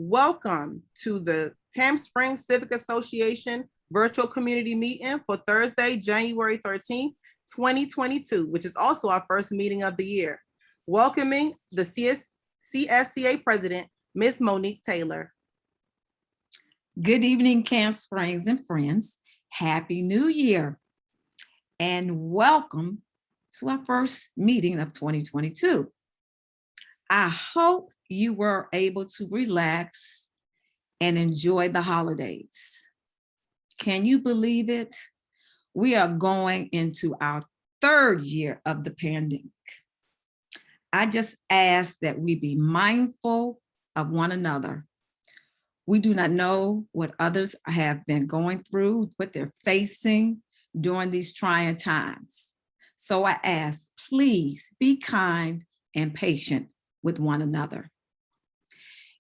Welcome to the Camp Springs Civic Association virtual community meeting for Thursday, January 13th, 2022, which is also our first meeting of the year. Welcoming the CSCA President, Ms. Monique Taylor. Good evening, Camp Springs and friends. Happy New Year and welcome to our first meeting of 2022. I hope you were able to relax and enjoy the holidays. Can you believe it? We are going into our third year of the pandemic. I just ask that we be mindful of one another. We do not know what others have been going through, what they're facing during these trying times. So I ask, please be kind and patient with one another.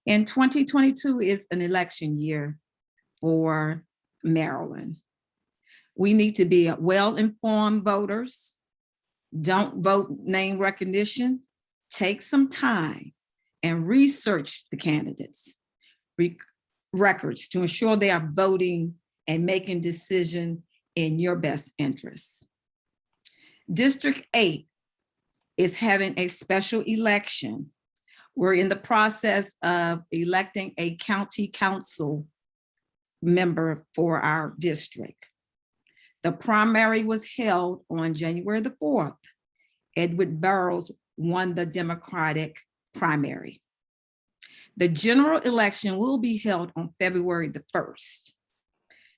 And 2022 is an election year for Maryland. We need to be well-informed voters. Don't vote name recognition. Take some time and research the candidates' records to ensure they are voting and making decisions in your best interests. District 8 is having a special election. We're in the process of electing a county council member for our district. The primary was held on January the 4th. Edward Burrows won the Democratic primary. The general election will be held on February the 1st.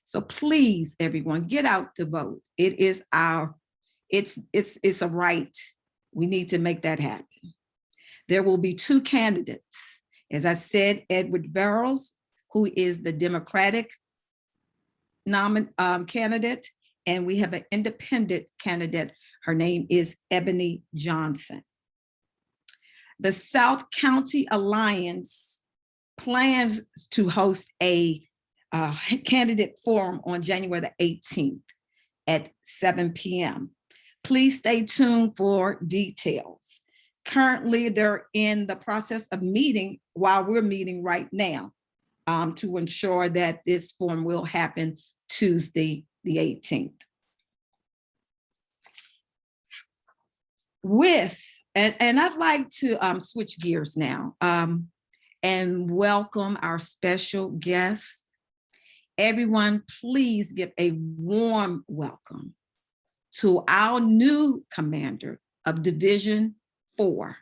So please, everyone, get out to vote. It is it's a right. We need to make that happen. There will be two candidates. As I said, Edward Burrows, who is the Democratic candidate, and we have an independent candidate. Her name is Ebony Johnson. The South County Alliance plans to host a candidate forum on January the 18th at 7 p.m. Please stay tuned for details. Currently, they're in the process of meeting while we're meeting right now to ensure that this forum will happen Tuesday, the 18th. And I'd like to switch gears now and welcome our special guests. Everyone, please give a warm welcome to our new commander of Division 4,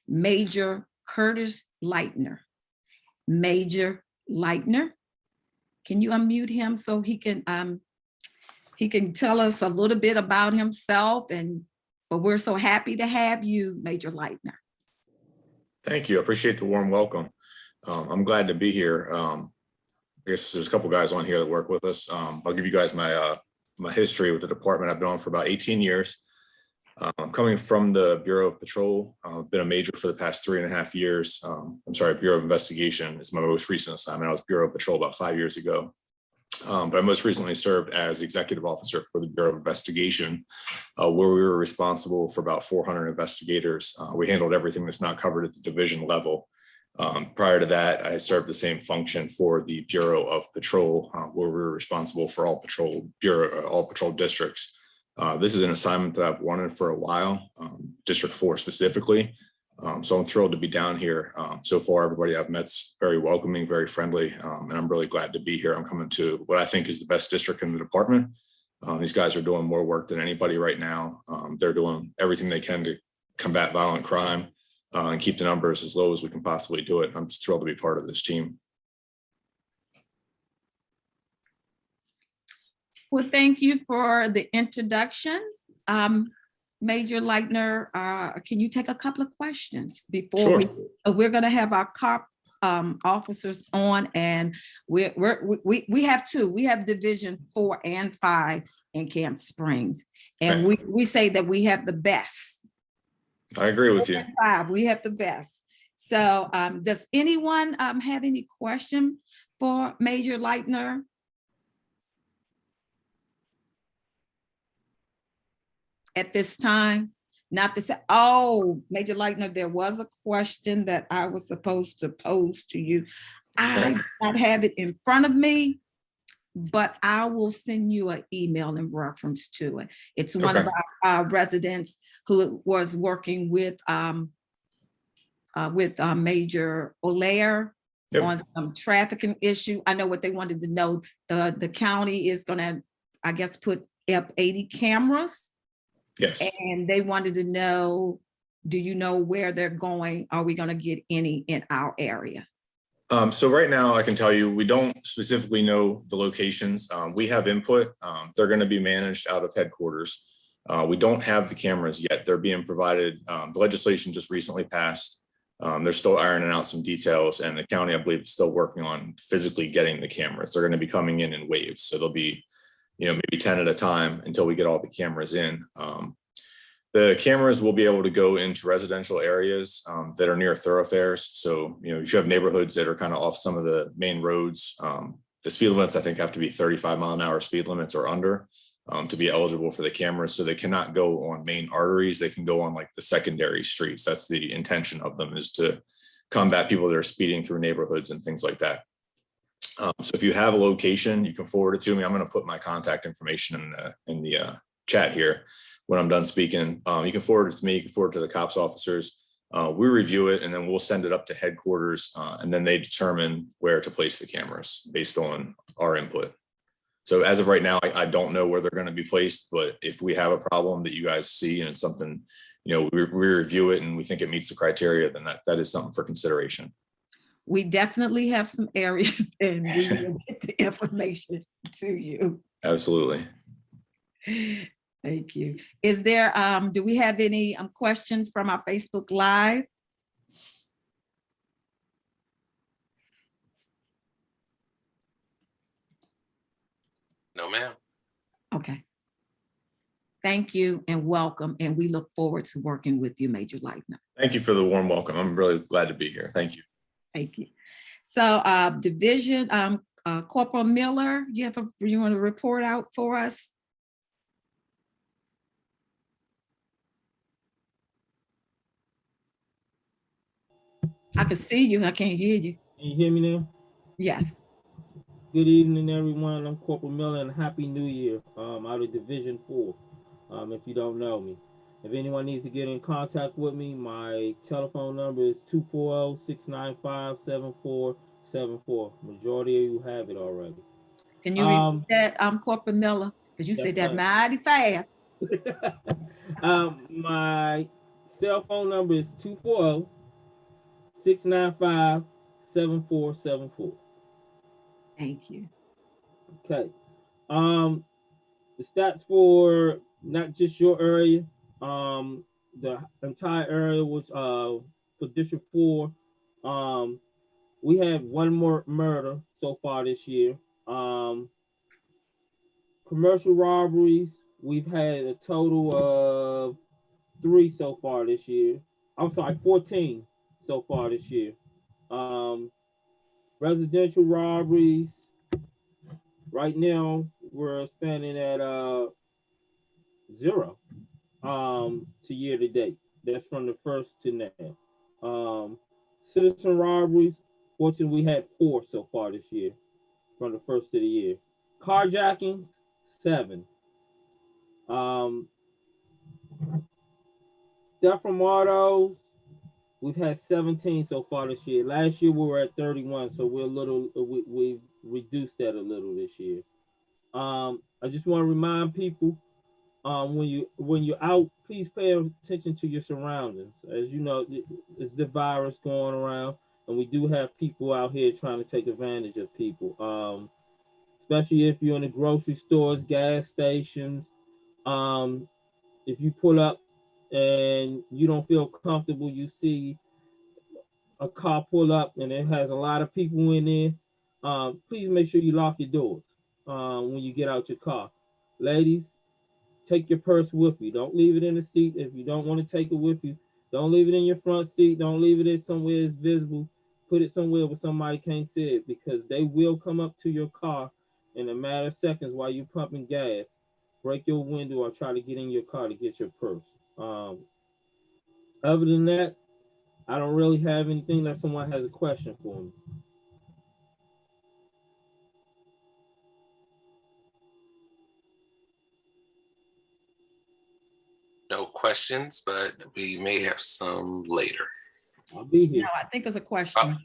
Major Curtis Leitner. Major Leitner, can you unmute him so he can tell us a little bit about himself? But we're so happy to have you, Major Leitner. Thank you. I appreciate the warm welcome. I'm glad to be here. I guess there's a couple guys on here that work with us. I'll give you guys my history with the department. I've been on for about 18 years. Coming from the Bureau of Patrol, I've been a major for the past 3.5 years. Bureau of Investigation is my most recent assignment. I was Bureau of Patrol about 5 years ago. But I most recently served as executive officer for the Bureau of Investigation, where we were responsible for about 400 investigators. We handled everything that's not covered at the division level. Prior to that, I served the same function for the Bureau of Patrol, where we were responsible for all patrol districts. This is an assignment that I've wanted for a while, District 4 specifically. So I'm thrilled to be down here. So far, everybody I've met's very welcoming, very friendly, and I'm really glad to be here. I'm coming to what I think is the best district in the department. These guys are doing more work than anybody right now. They're doing everything they can to combat violent crime and keep the numbers as low as we can possibly do it. I'm just thrilled to be part of this team. Well, thank you for the introduction. Major Leitner, can you take a couple of questions before Sure. We're going to have our COP officers on, and we have two. We have Division 4 and 5 in Camp Springs, and right. we say that we have the best. I agree with you. 5, we have the best. So does anyone have any question for Major Leitner? At this time? Not to say, oh, Major Leitner, there was a question that I was supposed to pose to you. I do not have it in front of me, but I will send you an email in reference to it. It's one of Okay. our residents who was working with Major Olaire Yep. on some trafficking issue. I know what they wanted to know. The county is gonna, I guess, put up 80 cameras, Yes. and they wanted to know, do you know where they're going? Are we gonna get any in our area? So right now, I can tell you, we don't specifically know the locations. We have input. They're going to be managed out of headquarters. We don't have the cameras yet. They're being provided. The legislation just recently passed. They're still ironing out some details, and the county, I believe, is still working on physically getting the cameras. They're going to be coming in waves. So there'll be, maybe 10 at a time until we get all the cameras in. The cameras will be able to go into residential areas that are near thoroughfares. So, if you have neighborhoods that are kind of off some of the main roads, the speed limits, I think, have to be 35-mile-an-hour speed limits or under to be eligible for the cameras. So they cannot go on main arteries. They can go on like the secondary streets. That's the intention of them, is to combat people that are speeding through neighborhoods and things like that. So if you have a location, you can forward it to me. I'm going to put my contact information in the chat here when I'm done speaking. You can forward it to me. You can forward it to the cops officers. We review it, and then we'll send it up to headquarters, and then they determine where to place the cameras based on our input. So as of right now, I don't know where they're going to be placed, but if we have a problem that you guys see and it's something, we review it and we think it meets the criteria, then that is something for consideration. We definitely have some areas, and we will get the information to you. Absolutely. Thank you. Is there, do we have any questions from our Facebook Live? No, ma'am. Okay. Thank you and welcome. And we look forward to working with you, Major Leitner. Thank you for the warm welcome. I'm really glad to be here. Thank you. Thank you. So Division, Corporal Miller, you want to report out for us? I can see you. I can't hear you. Can you hear me now? Yes. Good evening, everyone. I'm Corporal Miller, and Happy New Year. Out of Division 4. If you don't know me, if anyone needs to get in contact with me, my telephone number is 240-695-7474. Majority of you have it already. Can you repeat that, Corporal Miller? Because you said that mighty fast. My cell phone number is 240-695-7474. Thank you. Okay. The stats for not just your area, the entire area was for District 4. We had one more murder so far this year. Commercial robberies, we've had a total of 3 so far this year. I'm sorry, 14 so far this year. Residential robberies, right now we're standing at 0 to year to date. That's from the first to now. Citizen robberies, fortunately we had 4 so far this year from the first of the year. Carjacking, 7. Theft from autos, we've had 17 so far this year. Last year we were at 31, so we're a little, we've reduced that a little this year. I just want to remind people, when you're out, please pay attention to your surroundings. As you know, it's the virus going around, and we do have people out here trying to take advantage of people. Especially if you're in the grocery stores, gas stations. If you pull up and you don't feel comfortable, you see a car pull up and it has a lot of people in there, please make sure you lock your doors when you get out your car. Ladies, take your purse with you. Don't leave it in the seat. If you don't want to take it with you, don't leave it in your front seat. Don't leave it in somewhere it's visible. Put it somewhere where somebody can't see it, because they will come up to your car in a matter of seconds while you're pumping gas, break your window, or try to get in your car to get your purse. Other than that, I don't really have anything unless someone has a question for me. questions, but we may have some later. I'll be here. No, I think it's a question.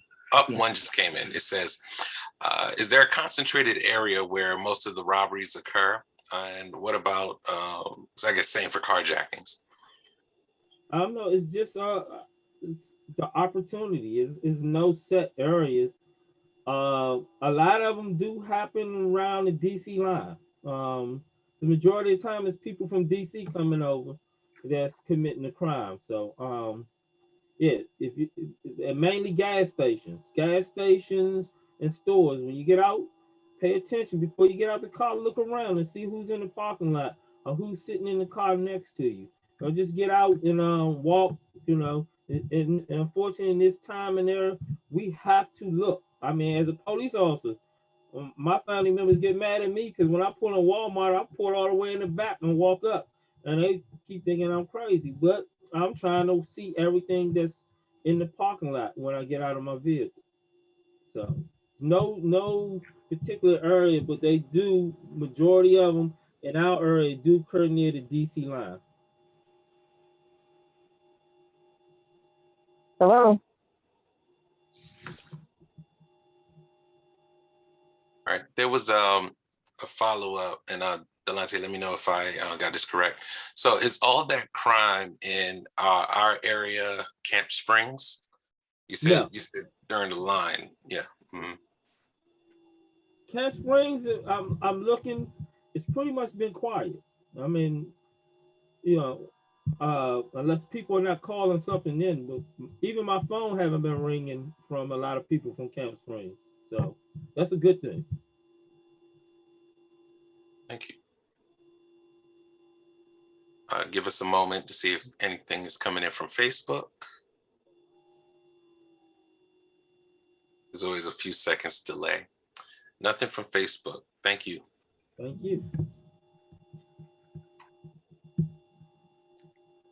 One just came in. It says, is there a concentrated area where most of the robberies occur? And what about, I guess same for carjackings? I don't know. It's just it's the opportunity. Is no set areas. A lot of them do happen around the DC line. The majority of the time, it's people from DC coming over that's committing the crime. So, yeah, and mainly gas stations and stores. When you get out, pay attention before you get out the car. Look around and see who's in the parking lot or who's sitting in the car next to you. Or just get out and walk. You know, and unfortunately, in this time and era, we have to look. I mean, as a police officer, my family members get mad at me because when I pull in Walmart, I pull all the way in the back and walk up, and they keep thinking I'm crazy. But I'm trying to see everything that's in the parking lot when I get out of my vehicle. So no particular area, but they do. Majority of them in our area do occur near the DC line. Hello. All right, there was a follow-up, and Delante, let me know if I got this correct. So is all that crime in our area, Camp Springs? You said during the line, yeah. Mm-hmm. Camp Springs, I'm looking. It's pretty much been quiet. I mean, you know, unless people are not calling something in, but even my phone haven't been ringing from a lot of people from Camp Springs. So that's a good thing. Thank you. Give us a moment to see if anything is coming in from Facebook. There's always a few seconds delay. Nothing from Facebook. Thank you. Thank you.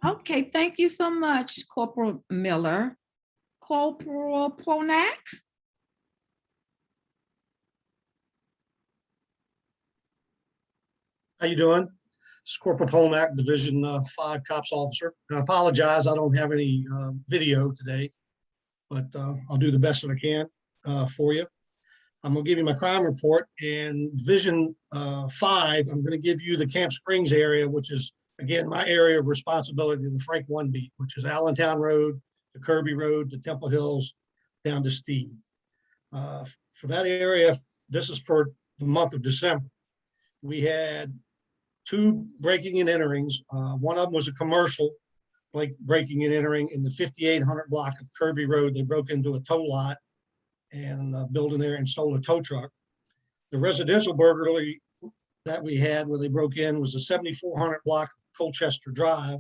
Okay, thank you so much, Corporal Miller. Corporal Ponak? How you doing? It's Corporal Polmack, Division 5 Cops Officer. I apologize, I don't have any video today, but I'll do the best that I can for you. I'm gonna give you my crime report, and Division 5, I'm gonna give you the Camp Springs area, which is, again, my area of responsibility, the Frank 1 beat, which is Allentown Road, to Kirby Road, to Temple Hills, down to Steve. For that area, this is for the month of December. We had 2 breaking and enterings. One of them was a commercial, like breaking and entering in the 5800 block of Kirby Road. They broke into a tow lot and building there and stole a tow truck. The residential burglary that we had where they broke in was the 7400 block of Colchester Drive.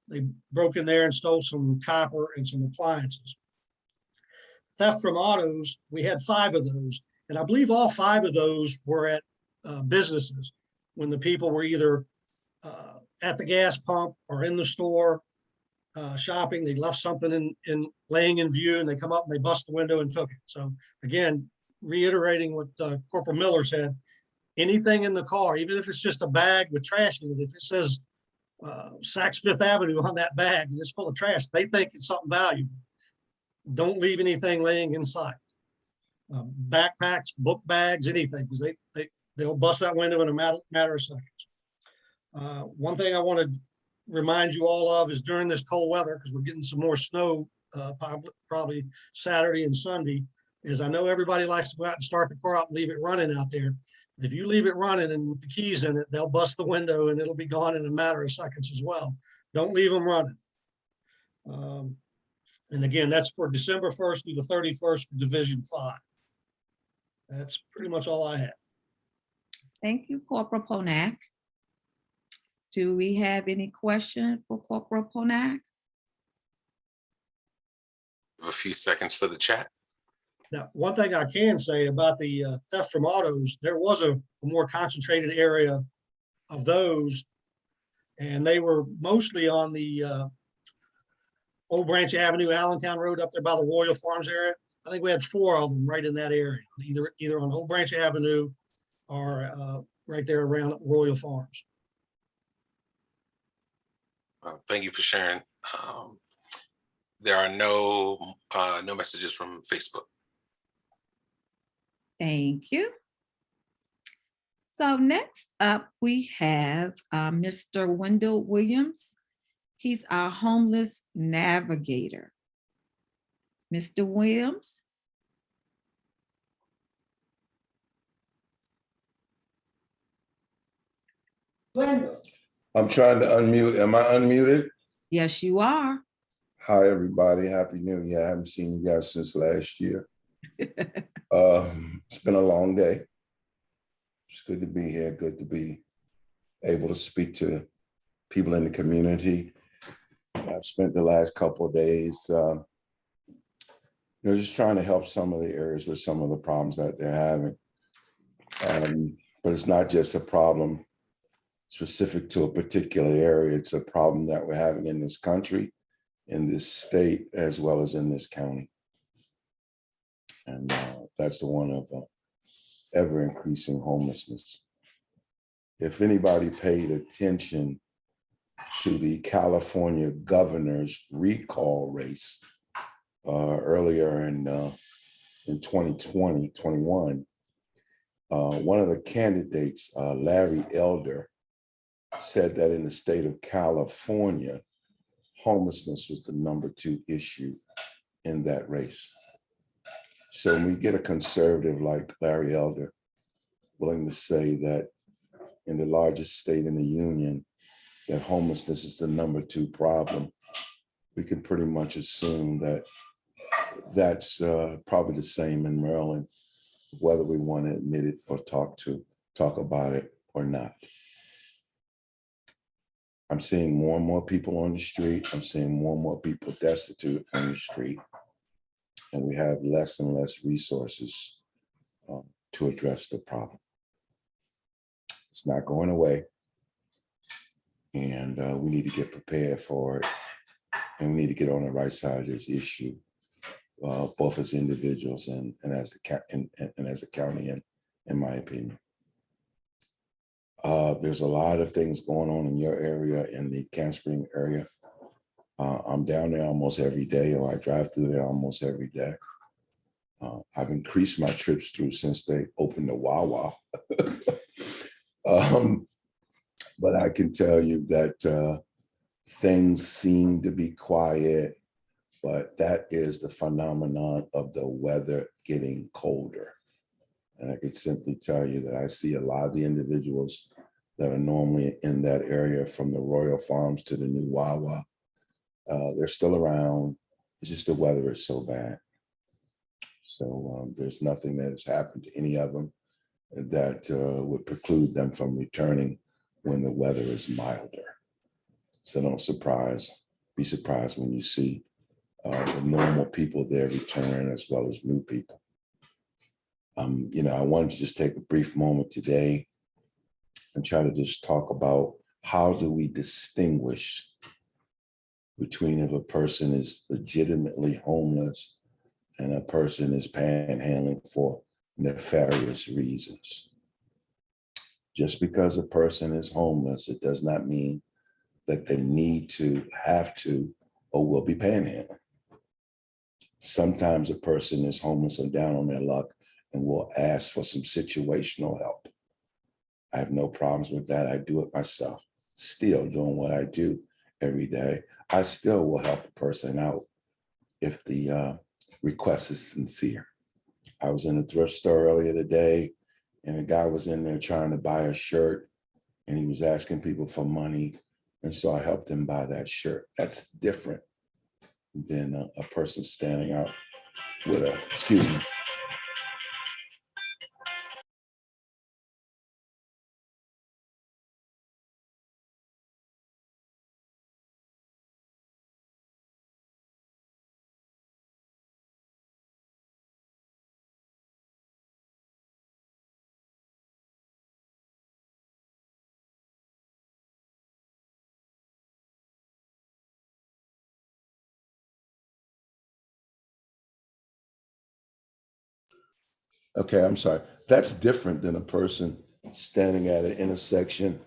They broke in there and stole some copper and some appliances. Theft from autos, we had 5 of those. And I believe all 5 of those were at businesses when the people were either at the gas pump or in the store shopping. They left something in laying in view, and they come up and they bust the window and took it. So again, reiterating what Corporal Miller said, anything in the car, even if it's just a bag with trash in it, if it says Saks Fifth Avenue on that bag and it's full of trash, they think it's something valuable. Don't leave anything laying inside. Backpacks, book bags, anything, because they'll bust that window in a matter of seconds. One thing I want to remind you all of is during this cold weather, because we're getting some more snow probably Saturday and Sunday, is I know everybody likes to go out and start the car up and leave it running out there. If you leave it running and with the keys in it, they'll bust the window and it'll be gone in a matter of seconds as well. Don't leave them running. And again, that's for December 1st through the 31st for Division 5. That's pretty much all I have. Thank you, Corporal Ponak. Do we have any questions for Corporal Ponak? A few seconds for the chat. Now, one thing I can say about the theft from autos, there was a more concentrated area of those, and they were mostly on the Old Branch Avenue, Allentown Road up there by the Royal Farms area. I think we had 4 of them right in that area, either on Old Branch Avenue or right there around Royal Farms. Thank you for sharing. There are no messages from Facebook. Thank you. So next up, we have Mr. Wendell Williams. He's our homeless navigator. Mr. Williams? I'm trying to unmute. Am I unmuted? Yes, you are. Hi, everybody. Happy New Year. I haven't seen you guys since last year. It's been a long day. It's good to be here. Good to be able to speak to people in the community. I've spent the last couple of days, just trying to help some of the areas with some of the problems that they're having. But it's not just a problem specific to a particular area. It's a problem that we're having in this country, in this state, as well as in this county. And that's the one of ever increasing homelessness. If anybody paid attention to the California governor's recall race earlier in 2020, 21, one of the candidates, Larry Elder, said that in the state of California, homelessness was the #2 issue in that race. So when we get a conservative like Larry Elder willing to say that in the largest state in the union, that homelessness is the #2 problem, we can pretty much assume that that's probably the same in Maryland, whether we want to admit it or talk about it or not. I'm seeing more and more people on the street. I'm seeing more and more people destitute on the street. And we have less and less resources to address the problem. It's not going away. And we need to get prepared for it. And we need to get on the right side of this issue, both as individuals and as a county, in my opinion. There's a lot of things going on in your area, in the Camp Spring area. I'm down there almost every day, or I drive through there almost every day. I've increased my trips through since they opened the Wawa. But I can tell you that things seem to be quiet, but that is the phenomenon of the weather getting colder. And I can simply tell you that I see a lot of the individuals that are normally in that area, from the Royal Farms to the new Wawa. They're still around. It's just the weather is so bad. So there's nothing that has happened to any of them that would preclude them from returning when the weather is milder. So don't be surprised when you see the normal people there return, as well as new people. I wanted to just take a brief moment today and try to just talk about how do we distinguish between if a person is legitimately homeless and a person is panhandling for nefarious reasons. Just because a person is homeless, it does not mean that they need to, have to, or will be panhandling. Sometimes a person is homeless and down on their luck and will ask for some situational help. I have no problems with that. I do it myself, still doing what I do every day. I still will help a person out if the request is sincere. I was in a thrift store earlier today, and a guy was in there trying to buy a shirt, and he was asking people for money. And so I helped him buy that shirt. That's different than a person standing out with excuse me. Okay, I'm sorry. That's different than a person standing at an intersection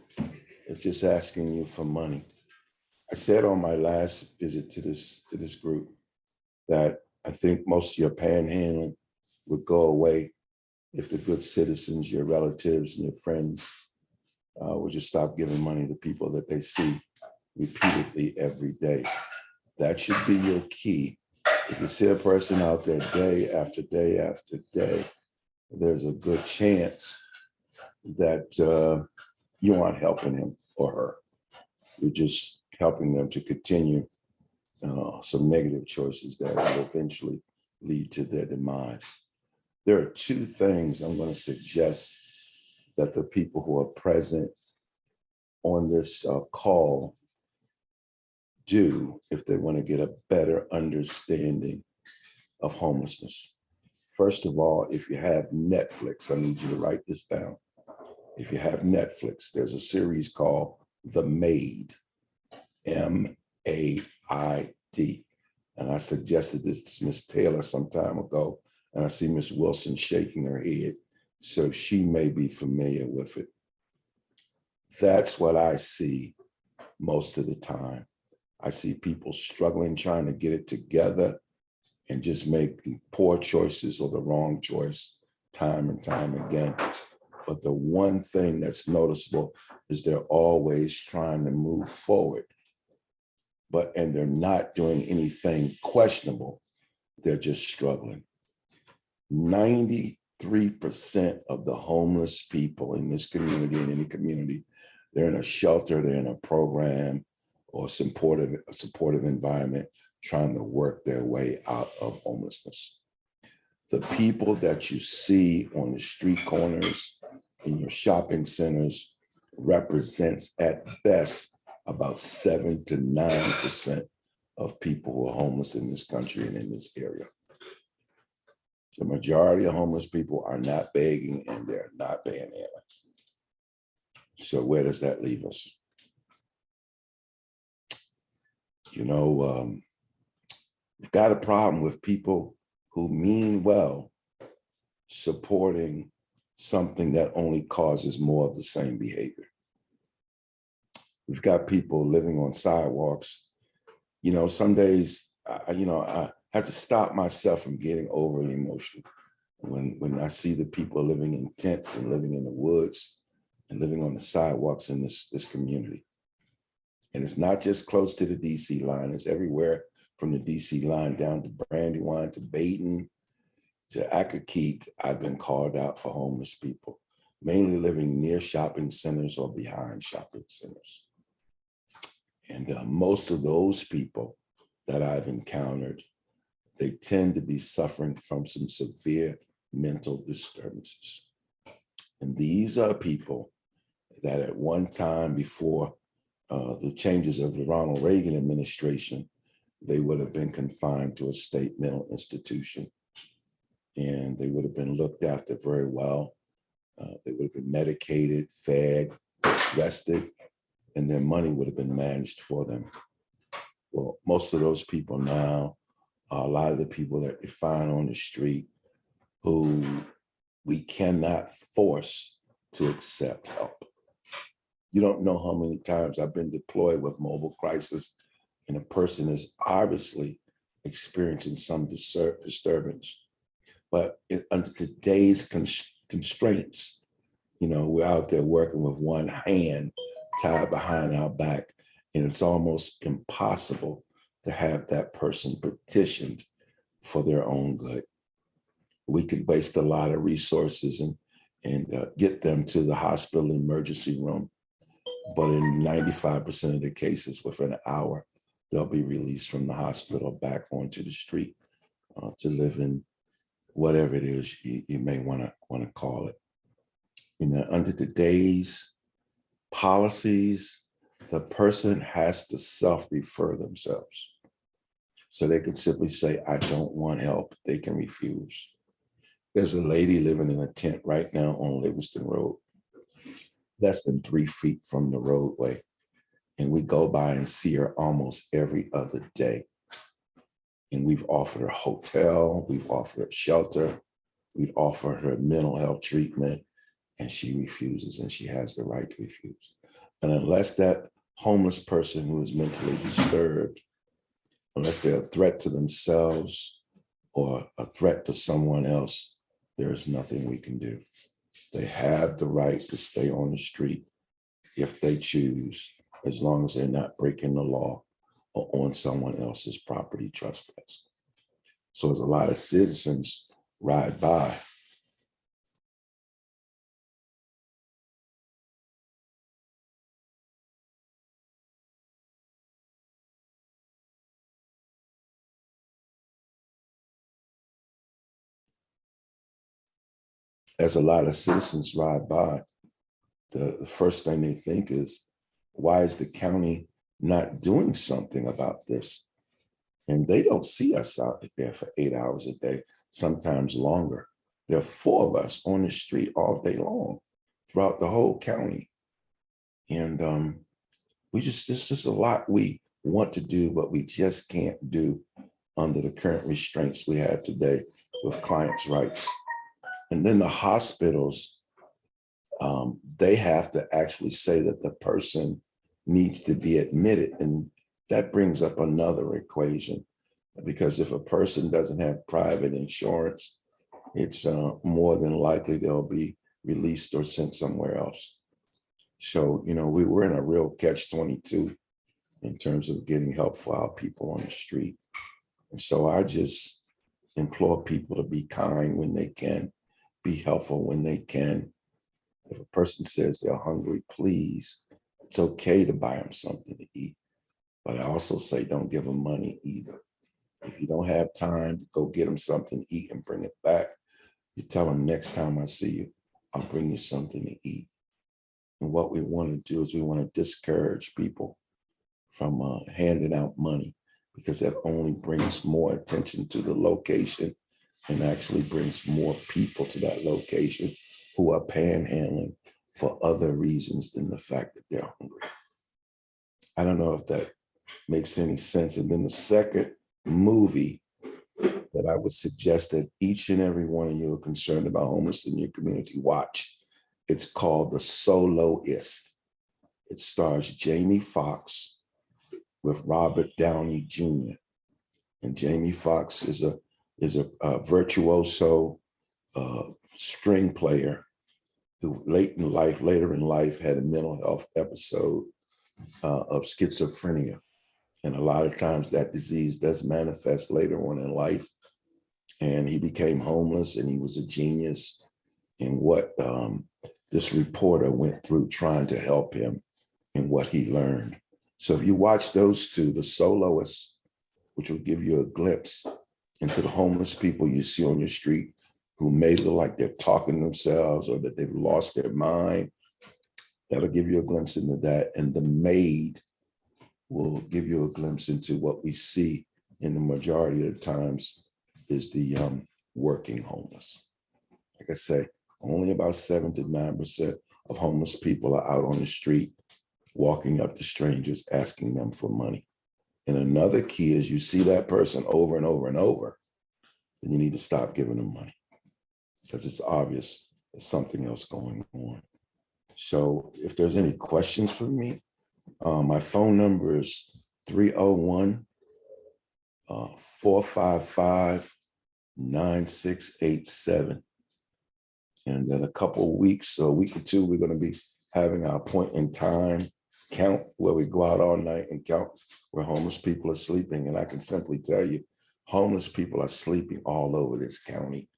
and just asking you for money. I said on my last visit to this group that I think most of your panhandling would go away if the good citizens, your relatives and your friends would just stop giving money to people that they see repeatedly every day. That should be your key. If you see a person out there day after day after day, there's a good chance that you aren't helping him or her. You're just helping them to continue some negative choices that will eventually lead to their demise. There are two things I'm going to suggest that the people who are present on this call do if they want to get a better understanding of homelessness. First of all, if you have Netflix, I need you to write this down. If you have Netflix, there's a series called The Maid, M-A-I-D. And I suggested this to Ms. Taylor some time ago, and I see Ms. Wilson shaking her head, so she may be familiar with it. That's what I see most of the time. I see people struggling, trying to get it together and just making poor choices or the wrong choice time and time again. But the one thing that's noticeable is they're always trying to move forward, and they're not doing anything questionable. They're just struggling. 93% of the homeless people in this community, in any community, they're in a shelter, they're in a program or a supportive environment, trying to work their way out of homelessness. The people that you see on the street corners, in your shopping centers, represents at best about 7 to 9% of people who are homeless in this country and in this area. The majority of homeless people are not begging and they're not panhandling. So where does that leave us? You know, we've got a problem with people who mean well supporting something that only causes more of the same behavior. We've got people living on sidewalks. You know, some days, I have to stop myself from getting overly emotional when I see the people living in tents and living in the woods and living on the sidewalks in this community. And it's not just close to the DC line, it's everywhere from the DC line down to Brandywine, to Baden, to Accokeek. I've been called out for homeless people, mainly living near shopping centers or behind shopping centers. And most of those people that I've encountered, they tend to be suffering from some severe mental disturbances. And these are people that at one time before the changes of the Ronald Reagan administration, they would have been confined to a state mental institution. And they would have been looked after very well. They would have been medicated, fed, rested, and their money would have been managed for them. Well, most of those people now are a lot of the people that you find on the street who we cannot force to accept help. You don't know how many times I've been deployed with mobile crisis and a person is obviously experiencing some disturbance. But under today's constraints, you know, we're out there working with one hand tied behind our back, and it's almost impossible to have that person petitioned for their own good. We could waste a lot of resources and get them to the hospital emergency room, but in 95% of the cases, within an hour, they'll be released from the hospital back onto the street to live in whatever it is you may want to call it. You know, under today's policies, the person has to self-refer themselves. So they can simply say, I don't want help. They can refuse. There's a lady living in a tent right now on Livingston Road, less than 3 feet from the roadway. And we go by and see her almost every other day. And we've offered her a hotel, we've offered her shelter, we've offered her mental health treatment, and she refuses, and she has the right to refuse. And unless that homeless person who is mentally disturbed, unless they're a threat to themselves or a threat to someone else, there's nothing we can do. They have the right to stay on the street if they choose, as long as they're not breaking the law or on someone else's property trespass. So as a lot of citizens ride by, the first thing they think is, why is the county not doing something about this? And they don't see us out there for 8 hours a day, sometimes longer. There are 4 of us on the street all day long throughout the whole county. And it's just a lot we want to do, but we just can't do under the current restraints we have today with clients' rights. And then the hospitals, they have to actually say that the person needs to be admitted. And that brings up another equation, because if a person doesn't have private insurance, it's more than likely they'll be released or sent somewhere else. So, we're in a real catch-22 in terms of getting help for our people on the street. And so I just implore people to be kind when they can, be helpful when they can. If a person says they're hungry, please, it's okay to buy them something to eat. But I also say don't give them money either. If you don't have time to go get them something to eat and bring it back, you tell them, next time I see you, I'll bring you something to eat. And what we want to do is we want to discourage people from handing out money, because that only brings more attention to the location and actually brings more people to that location who are panhandling for other reasons than the fact that they're hungry. I don't know if that makes any sense. And then the second movie that I would suggest that each and every one of you are concerned about homeless in your community watch. It's called The Soloist. It stars Jamie Foxx with Robert Downey Jr. And Jamie Foxx is a virtuoso string player who later in life had a mental health episode of schizophrenia. And a lot of times that disease does manifest later on in life. And he became homeless, and he was a genius in what this reporter went through trying to help him in what he learned. So if you watch those two, The Soloist, which will give you a glimpse into the homeless people you see on your street who may look like they're talking to themselves or that they've lost their mind, that'll give you a glimpse into that. And The Maid will give you a glimpse into what we see in the majority of the times is the working homeless. Like I say, only about 7 to 9% of homeless people are out on the street, walking up to strangers, asking them for money. And another key is, you see that person over and over and over, then you need to stop giving them money, because it's obvious there's something else going on. So if there's any questions for me, my phone number is 301-455-9687. And in a couple of weeks, a week or two, we're going to be having our point in time count, where we go out all night and count where homeless people are sleeping. And I can simply tell you, homeless people are sleeping all over this county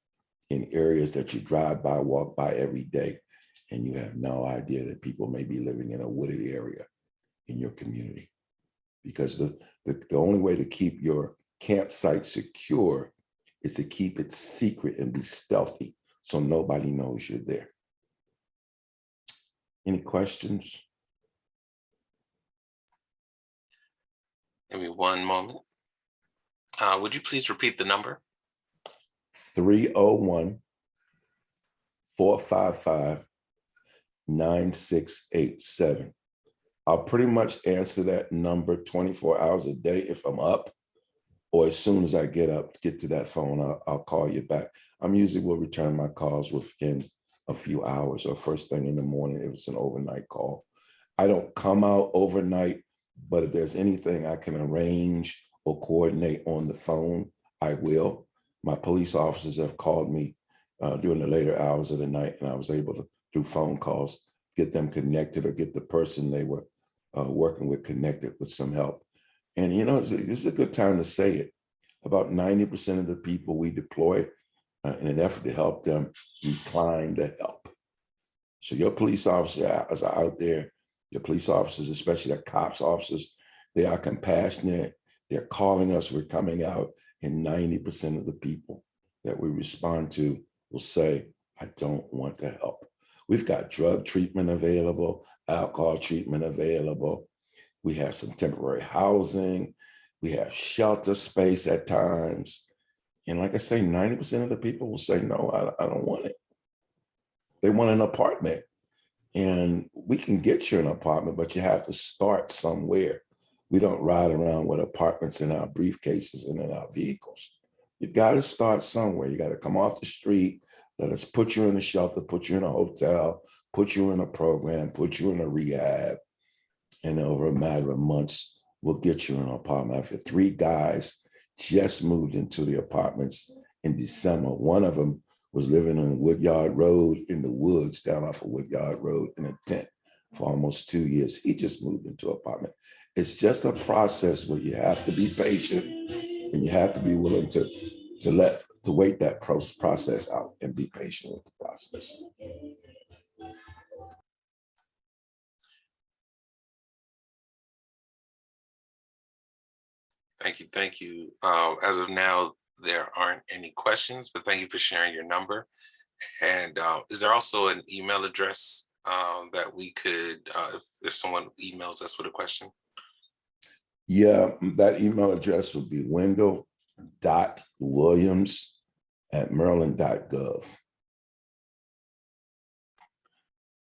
in areas that you drive by, walk by every day, and you have no idea that people may be living in a wooded area in your community. Because the only way to keep your campsite secure is to keep it secret and be stealthy, so nobody knows you're there. Any questions? Give me one moment. Would you please repeat the number? 301-455-9687. I'll pretty much answer that number 24 hours a day if I'm up, or as soon as I get up, get to that phone, I'll call you back. I'm usually will return my calls within a few hours or first thing in the morning if it's an overnight call. I don't come out overnight, but if there's anything I can arrange or coordinate on the phone, I will. My police officers have called me during the later hours of the night, and I was able to, through phone calls, get them connected or get the person they were working with connected with some help. And you know, it's a good time to say it. About 90% of the people we deploy in an effort to help them decline the help. So your police officers are out there, your police officers, especially the cops officers, they are compassionate. They're calling us, we're coming out, and 90% of the people that we respond to will say, I don't want the help. We've got drug treatment available, alcohol treatment available. We have some temporary housing. We have shelter space at times. And like I say, 90% of the people will say, no, I don't want it. They want an apartment. And we can get you an apartment, but you have to start somewhere. We don't ride around with apartments in our briefcases and in our vehicles. You got to start somewhere. You got to come off the street. Let us put you in a shelter, put you in a hotel, put you in a program, put you in a rehab. And over a matter of months, we'll get you an apartment. After 3 guys just moved into the apartments in December. One of them was living on Woodyard Road in the woods down off of Woodyard Road in a tent for almost 2 years. He just moved into an apartment. It's just a process where you have to be patient and you have to be willing to wait that process out and be patient with the process. Thank you. Thank you. As of now, there aren't any questions, but thank you for sharing your number. And is there also an email address that we could, if someone emails us with a question? Yeah, that email address would be wendell.williams@maryland.gov.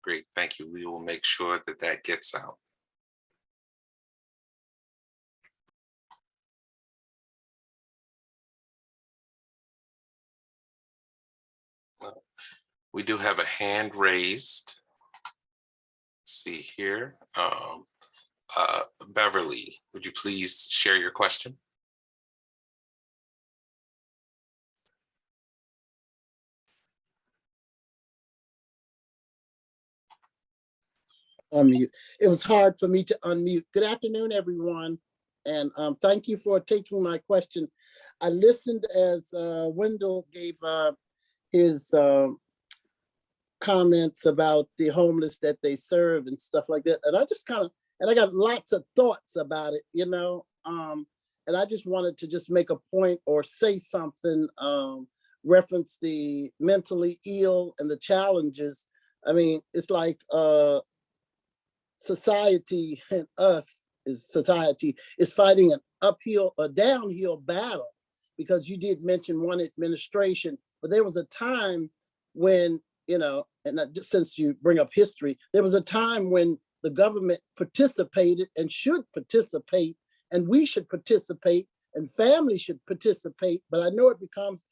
Great, thank you. We will make sure that that gets out. We do have a hand raised. Let's see here. Beverly, would you please share your question? Unmute. It was hard for me to unmute. Good afternoon, everyone. And thank you for taking my question. I listened as Wendell gave his comments about the homeless that they serve and stuff like that. And I just I got lots of thoughts about it, you know. And I just wanted to just make a point or say something, reference the mentally ill and the challenges. I mean, it's like society and society is fighting an downhill battle, because you did mention one administration, but there was a time when, you know, and just since you bring up history, there was a time when the government participated and should participate, and we should participate, and families should participate. But I know it becomes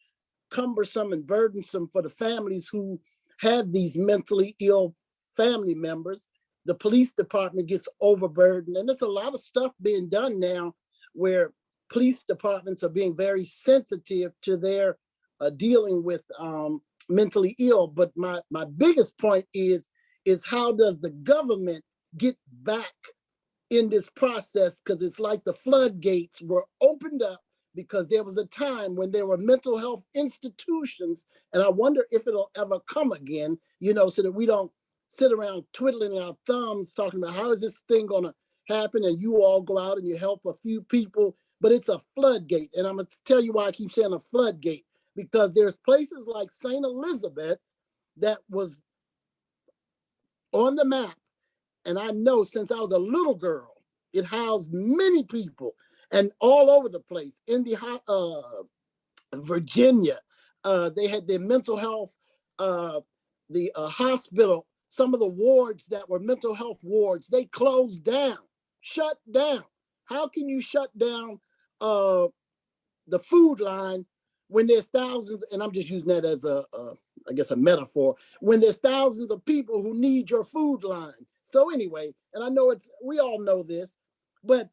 cumbersome and burdensome for the families who have these mentally ill family members. The police department gets overburdened, and there's a lot of stuff being done now where police departments are being very sensitive to their dealing with mentally ill. But my biggest point is how does the government get back in this process? Because it's like the floodgates were opened up, because there was a time when there were mental health institutions, and I wonder if it'll ever come again, you know, so that we don't sit around twiddling our thumbs talking about how is this thing going to happen, and you all go out and you help a few people, but it's a floodgate. And I'm going to tell you why I keep saying a floodgate, because there's places like St. Elizabeth that was on the map, and I know since I was a little girl, it housed many people, and all over the place. In the Virginia, they had their mental health, the hospital. Some of the wards that were mental health wards, they closed down, shut down. How can you shut down the food line when there's thousands, and I'm just using that as I guess a metaphor, when there's thousands of people who need your food line? So anyway, and I know we all know this, but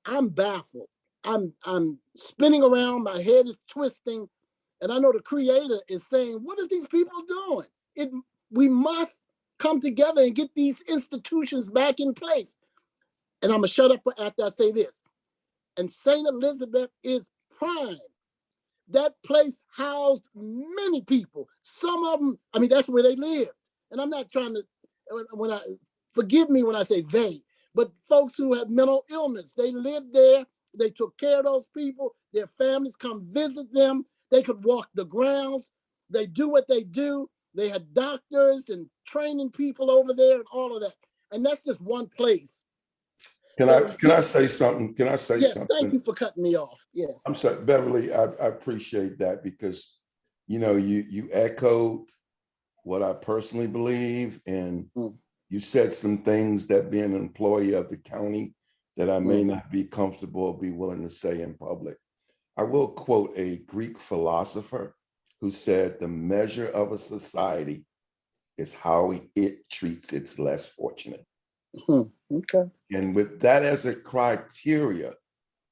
I'm baffled. I'm spinning around, my head is twisting, and I know the creator is saying, what is these people doing? We must come together and get these institutions back in place. And I'm gonna shut up after I say this. And St. Elizabeth is prime. That place housed many people. Some of them, I mean, that's where they live. And I'm not trying to, forgive me when I say they, but folks who have mental illness, they lived there. They took care of those people. Their families come visit them. They could walk the grounds. They do what they do. They had doctors and training people over there and all of that. And that's just one place. Can I say something? Can I say yes, something? Thank you for cutting me off. Yes. I'm sorry, Beverly, I appreciate that because, you echoed what I personally believe, and you said some things that being an employee of the county that I may not be comfortable or be willing to say in public. I will quote a Greek philosopher who said, the measure of a society is how it treats its less fortunate. Okay. And with that as a criteria,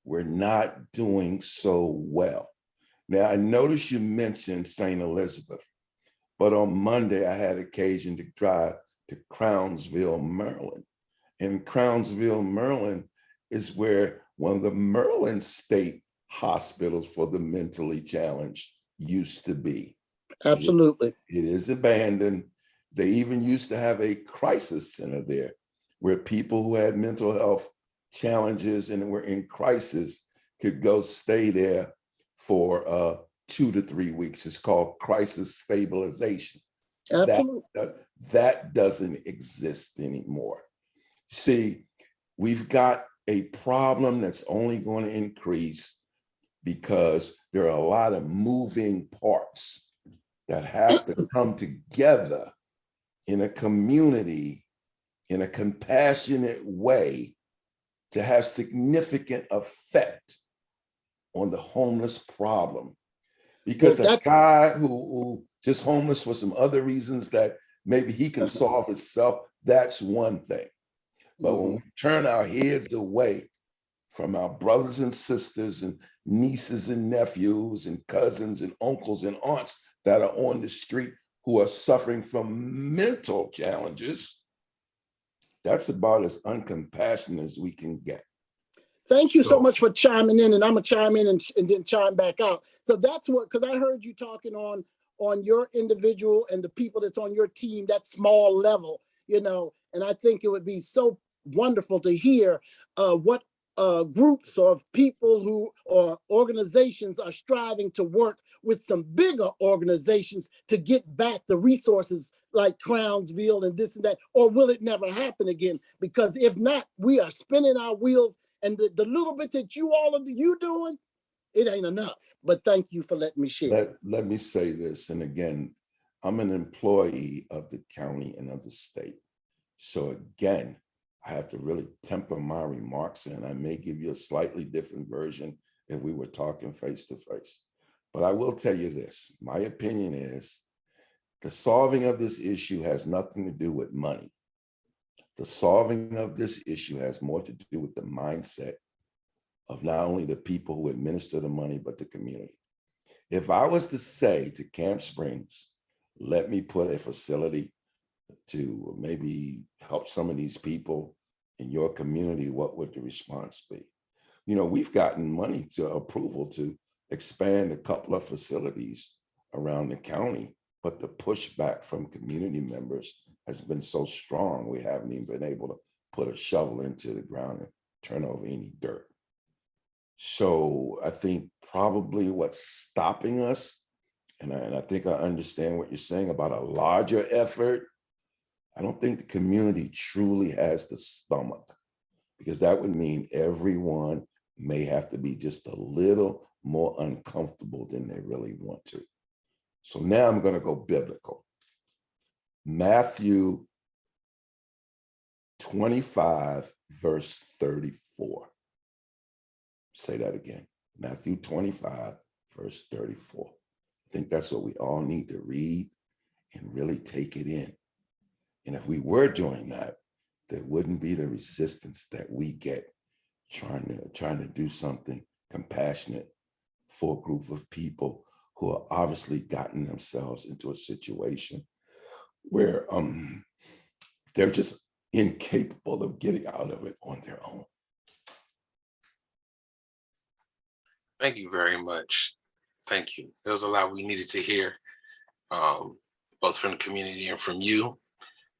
we're not doing so well. Now, I noticed you mentioned St. Elizabeth, but on Monday, I had occasion to drive to Crownsville, Maryland. And Crownsville, Maryland is where one of the Maryland state hospitals for the mentally challenged used to be. Absolutely. It is abandoned. They even used to have a crisis center there where people who had mental health challenges and were in crisis could go stay there for 2 to 3 weeks. It's called crisis stabilization. Absolutely. That doesn't exist anymore. See, we've got a problem that's only going to increase because there are a lot of moving parts that have to come together in a community in a compassionate way to have significant effect on the homeless problem. Because a guy who just homeless for some other reasons that maybe he can solve himself, that's one thing. But when we turn our heads away from our brothers and sisters and nieces and nephews and cousins and uncles and aunts that are on the street who are suffering from mental challenges, that's about as uncompassionate as we can get. Thank you so much for chiming in, and I'm gonna chime in and then chime back out. So that's what, because I heard you talking on your individual and the people that's on your team, that small level, and I think it would be so wonderful to hear what groups or people who or organizations are striving to work with some bigger organizations to get back the resources like Crownsville and this and that, or will it never happen again? Because if not, we are spinning our wheels, and the little bit that you doing, it ain't enough. But thank you for letting me share. Let me say this, and again, I'm an employee of the county and of the state. So again, I have to really temper my remarks, and I may give you a slightly different version if we were talking face to face. But I will tell you this, my opinion is the solving of this issue has nothing to do with money. The solving of this issue has more to do with the mindset of not only the people who administer the money, but the community. If I was to say to Camp Springs, let me put a facility to maybe help some of these people in your community, what would the response be? We've gotten money to approval to expand a couple of facilities around the county, but the pushback from community members has been so strong, we haven't even been able to put a shovel into the ground and turn over any dirt. So I think probably what's stopping us, and I think I understand what you're saying about a larger effort, I don't think the community truly has the stomach, because that would mean everyone may have to be just a little more uncomfortable than they really want to. So now I'm going to go biblical. Matthew 25, verse 34. Say that again. Matthew 25, verse 34. I think that's what we all need to read and really take it in. And if we were doing that, there wouldn't be the resistance that we get trying to do something compassionate for a group of people who are obviously gotten themselves into a situation where they're just incapable of getting out of it on their own. Thank you very much. Thank you. There was a lot we needed to hear, both from the community and from you.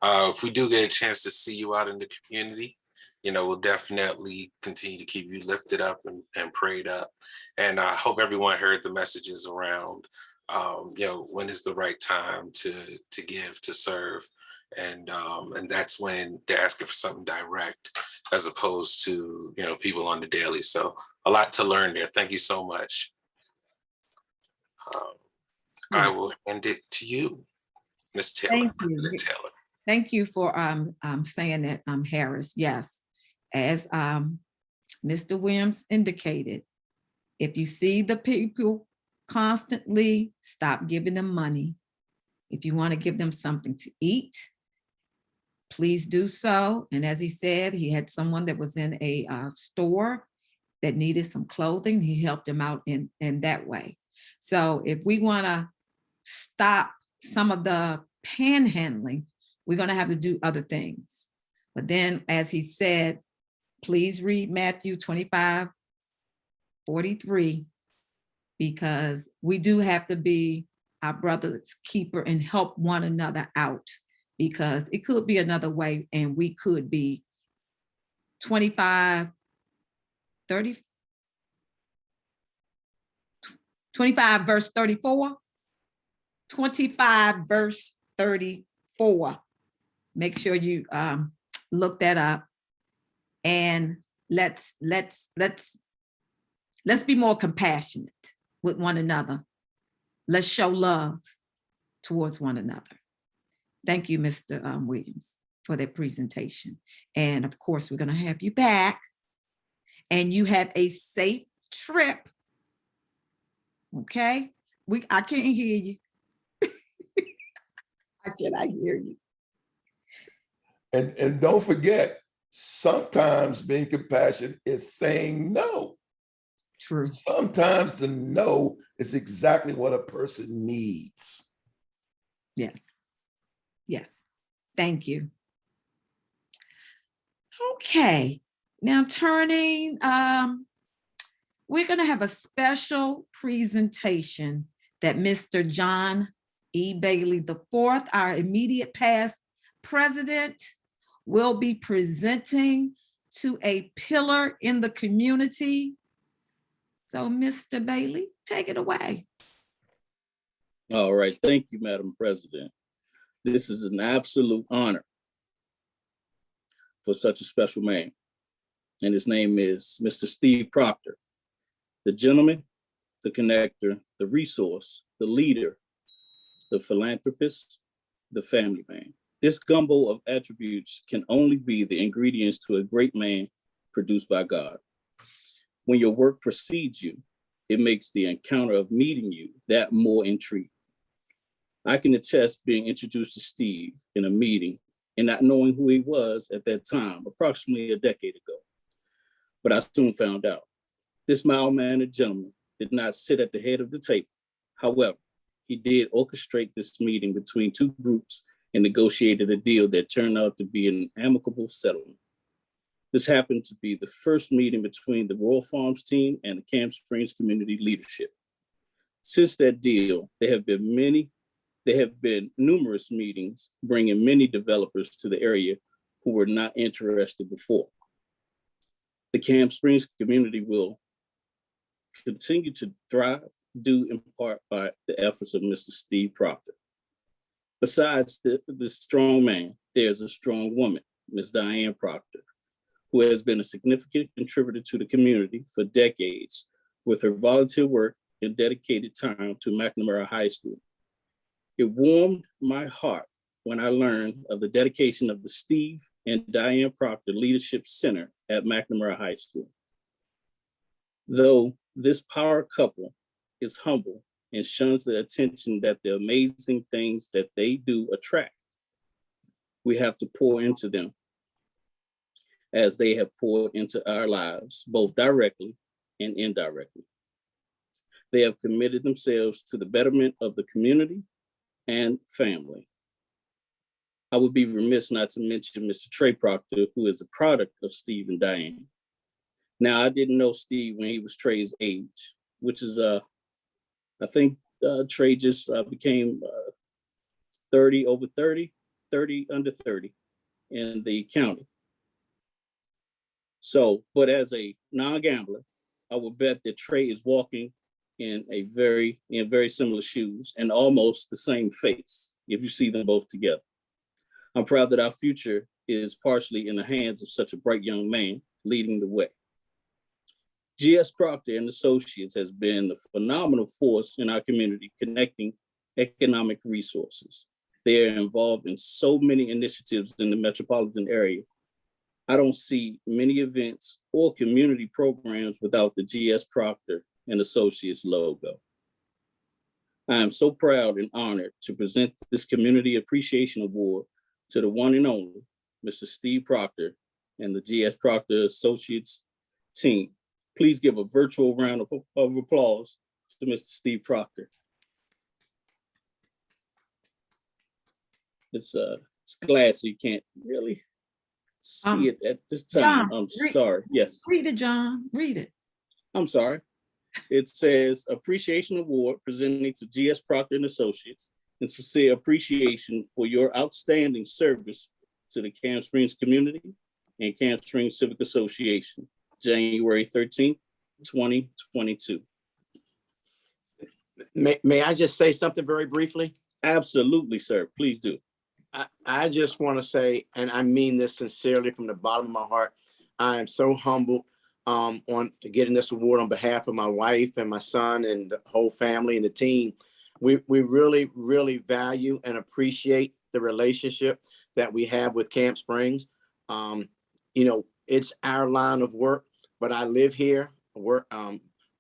If we do get a chance to see you out in the community, we'll definitely continue to keep you lifted up and prayed up. And I hope everyone heard the messages around, when is the right time to give, to serve. And that's when they're asking for something direct, as opposed to, people on the daily. So a lot to learn there. Thank you so much. I will hand it to you, Ms. Taylor. Thank you. President Taylor. Thank you for saying that, Harris. Yes, as Mr. Williams indicated, if you see the people constantly, stop giving them money. If you want to give them something to eat, please do so. And as he said, he had someone that was in a store that needed some clothing. He helped them out in that way. So if we want to stop some of the panhandling, we're going to have to do other things. But then, as he said, please read Matthew 25:43, because we do have to be our brother's keeper and help one another out, because it could be another way and we could be 25 verse 34. 25 verse 34. Make sure you look that up, and let's be more compassionate with one another. Let's show love towards one another. Thank you, Mr. Williams, for that presentation. And of course, we're going to have you back, and you have a safe trip. Okay? I can't hear you. I cannot hear you. And don't forget, sometimes being compassionate is saying no. True. Sometimes the no is exactly what a person needs. Yes. Yes. Thank you. Okay. Now turning, we're going to have a special presentation that Mr. John E. Bailey IV, our immediate past president, will be presenting to a pillar in the community. So, Mr. Bailey, take it away. All right. Thank you, Madam President. This is an absolute honor for such a special man. And his name is Mr. Steve Proctor, the gentleman, the connector, the resource, the leader, the philanthropist, the family man. This gumbo of attributes can only be the ingredients to a great man produced by God. When your work precedes you, it makes the encounter of meeting you that more intriguing. I can attest being introduced to Steve in a meeting and not knowing who he was at that time, approximately a decade ago. But I soon found out. This mild-mannered gentleman did not sit at the head of the table. However, he did orchestrate this meeting between two groups and negotiated a deal that turned out to be an amicable settlement. This happened to be the first meeting between the Royal Farms team and the Camp Springs community leadership. Since that deal, there have been numerous meetings bringing many developers to the area who were not interested before. The Camp Springs community will continue to thrive due in part by the efforts of Mr. Steve Proctor. Besides the strong man, there's a strong woman, Ms. Diane Proctor, who has been a significant contributor to the community for decades with her volunteer work and dedicated time to McNamara High School. It warmed my heart when I learned of the dedication of the Steve and Diane Proctor Leadership Center at McNamara High School. Though this power couple is humble and shuns the attention that the amazing things that they do attract, We have to pour into them as they have poured into our lives, both directly and indirectly. They have committed themselves to the betterment of the community and family. I would be remiss not to mention Mr. Trey Proctor, who is a product of Steve and Diane. Now, I didn't know Steve when he was Trey's age, which is, I think Trey just became 30 over 30, 30 under 30 in the county. So, but as a non-gambler, I would bet that Trey is walking in very similar shoes and almost the same face if you see them both together. I'm proud that our future is partially in the hands of such a bright young man leading the way. GS Proctor and Associates has been a phenomenal force in our community, connecting economic resources. They are involved in so many initiatives in the metropolitan area. I don't see many events or community programs without the GS Proctor and Associates logo. I am so proud and honored to present this Community Appreciation Award to the one and only Mr. Steve Proctor and the GS Proctor Associates team. Please give a virtual round of applause to Mr. Steve Proctor. It's glass, so you can't really see it at this time. John, I'm sorry. Yes. Read it, John. Read it. I'm sorry. It says Appreciation Award presenting to GS Proctor and Associates and sincere appreciation for your outstanding service to the Camp Springs community and Camp Springs Civic Association, January 13th, 2022. May I just say something very briefly? Absolutely, sir. Please do. I just want to say, and I mean this sincerely from the bottom of my heart, I am so humbled on getting this award on behalf of my wife and my son and the whole family and the team. We really, really value and appreciate the relationship that we have with Camp Springs. You know, it's our line of work, but I live here, work,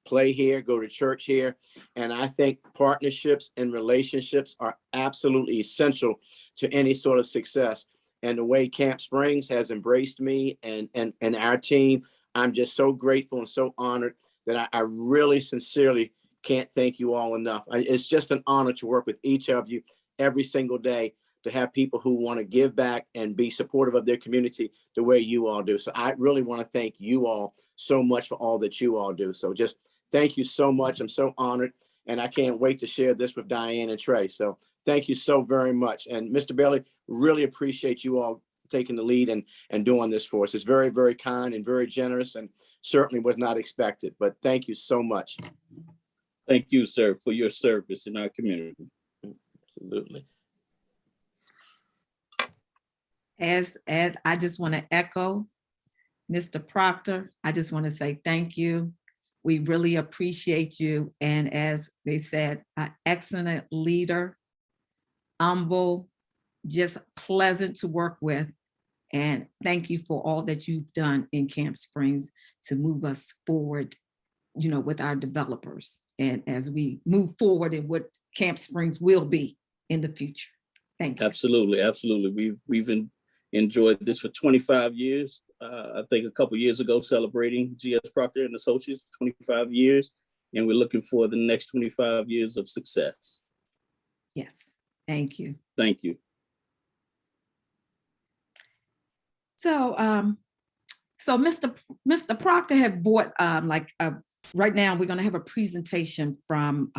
play here, go to church here. And I think partnerships and relationships are absolutely essential to any sort of success. And the way Camp Springs has embraced me and our team, I'm just so grateful and so honored that I really sincerely can't thank you all enough. It's just an honor to work with each of you every single day, to have people who want to give back and be supportive of their community the way you all do. So I really want to thank you all so much for all that you all do. So just thank you so much. I'm so honored, and I can't wait to share this with Diane and Trey. So thank you so very much. And Mr. Bailey, really appreciate you all taking the lead and doing this for us. It's very, very kind and very generous, and certainly was not expected, but thank you so much. Thank you, sir, for your service in our community. Absolutely. As I just want to echo Mr. Proctor, I just want to say thank you. We really appreciate you. And as they said, an excellent leader, humble, just pleasant to work with. And thank you for all that you've done in Camp Springs to move us forward, you know, with our developers. And as we move forward in what Camp Springs will be in the future. Thank you. Absolutely, absolutely. We've enjoyed this for 25 years. I think a couple years ago, celebrating GS Proctor and Associates 25 years, and we're looking for the next 25 years of success. Yes, thank you. Thank you. So, Mr. Proctor had bought right now we're going to have a presentation from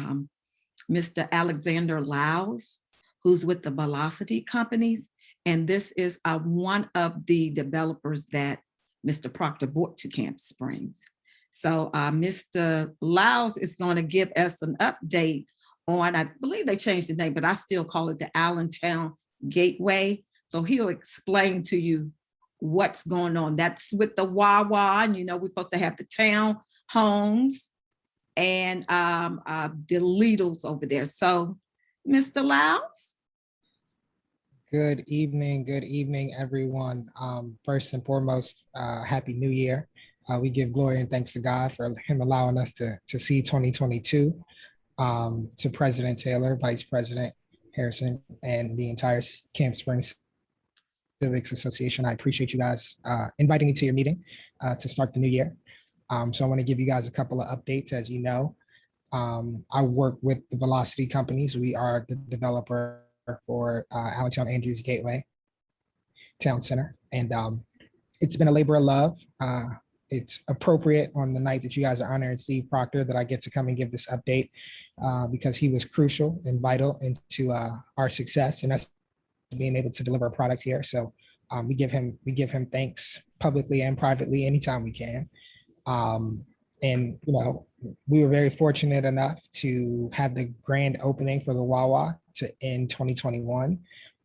Mr. Alexander Laus, who's with the Velocity Companies. And this is one of the developers that Mr. Proctor brought to Camp Springs. So Mr. Laus is going to give us an update on, I believe they changed the name, but I still call it the Allentown Gateway. So he'll explain to you what's going on. That's with the Wawa, and you know, we're supposed to have the town homes and the Lidl's over there. So Mr. Laus. Good evening, everyone. First and foremost, Happy New Year. We give glory and thanks to God for him allowing us to see 2022. To President Taylor, Vice President Harrison, and the entire Camp Springs Civics Association. I appreciate you guys inviting me to your meeting to start the new year. So I want to give you guys a couple of updates. As you know, I work with the Velocity companies. We are the developer for Allentown Andrews Gateway Town Center. And it's been a labor of love. It's appropriate on the night that you guys are honoring Steve Proctor that I get to come and give this update because he was crucial and vital into our success and us being able to deliver a product here. So we give him thanks publicly and privately anytime we can. And you know, we were very fortunate enough to have the grand opening for the Wawa to end 2021.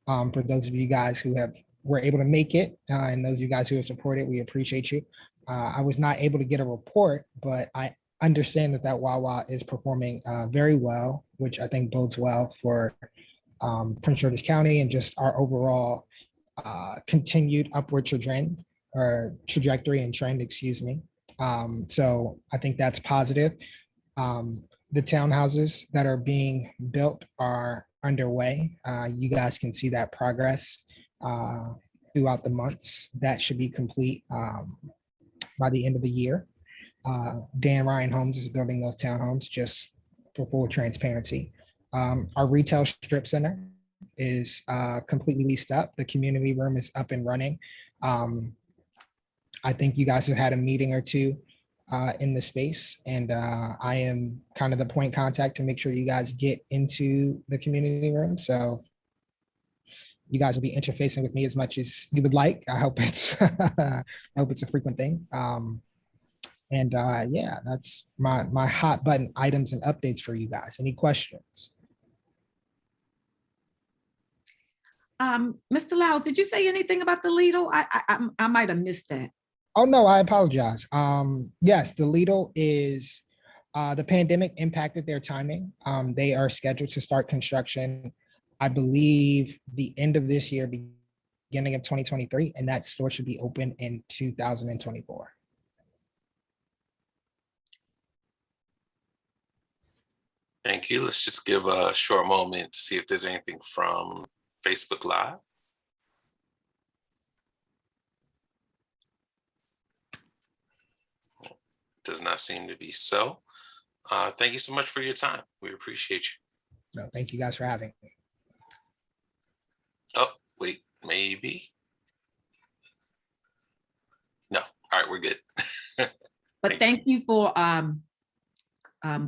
For those of you guys who were able to make it, and those of you guys who have supported, we appreciate you. I was not able to get a report, but I understand that Wawa is performing very well, which I think bodes well for Prince George's County and just our overall continued upward trajectory and trend, excuse me. So I think that's positive. The townhouses that are being built are underway. You guys can see that progress throughout the months. That should be complete by the end of the year. Dan Ryan Homes is building those townhomes, just for full transparency. Our retail strip center is completely leased up. The community room is up and running. I think you guys have had a meeting or two in the space, and I am kind of the point contact to make sure you guys get into the community room. So you guys will be interfacing with me as much as you would like. I hope it's I hope it's a frequent thing. Yeah, that's my hot button items and updates for you guys. Any questions? Mr. Lyles, did you say anything about the Lido? I might have missed that. Oh no, I apologize. Yes, the Lido is the pandemic impacted their timing. They are scheduled to start construction, I believe, the end of this year, beginning of 2023, and that store should be open in 2024. Thank you. Let's just give a short moment to see if there's anything from Facebook Live. Does not seem to be so. Thank you so much for your time. We appreciate you. No, thank you guys for having me. Oh, wait, maybe. No, all right, we're good. But thank you for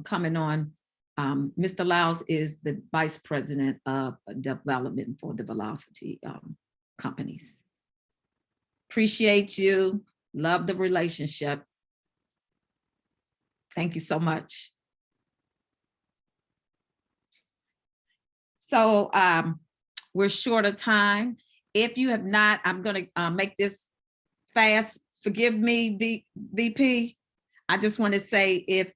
coming on. Mr. Lyles is the Vice President of Development for the Velocity companies. Appreciate you. Love the relationship. Thank you so much. So we're short of time. If you have not, I'm going to make this fast. Forgive me, VP. I just want to say, if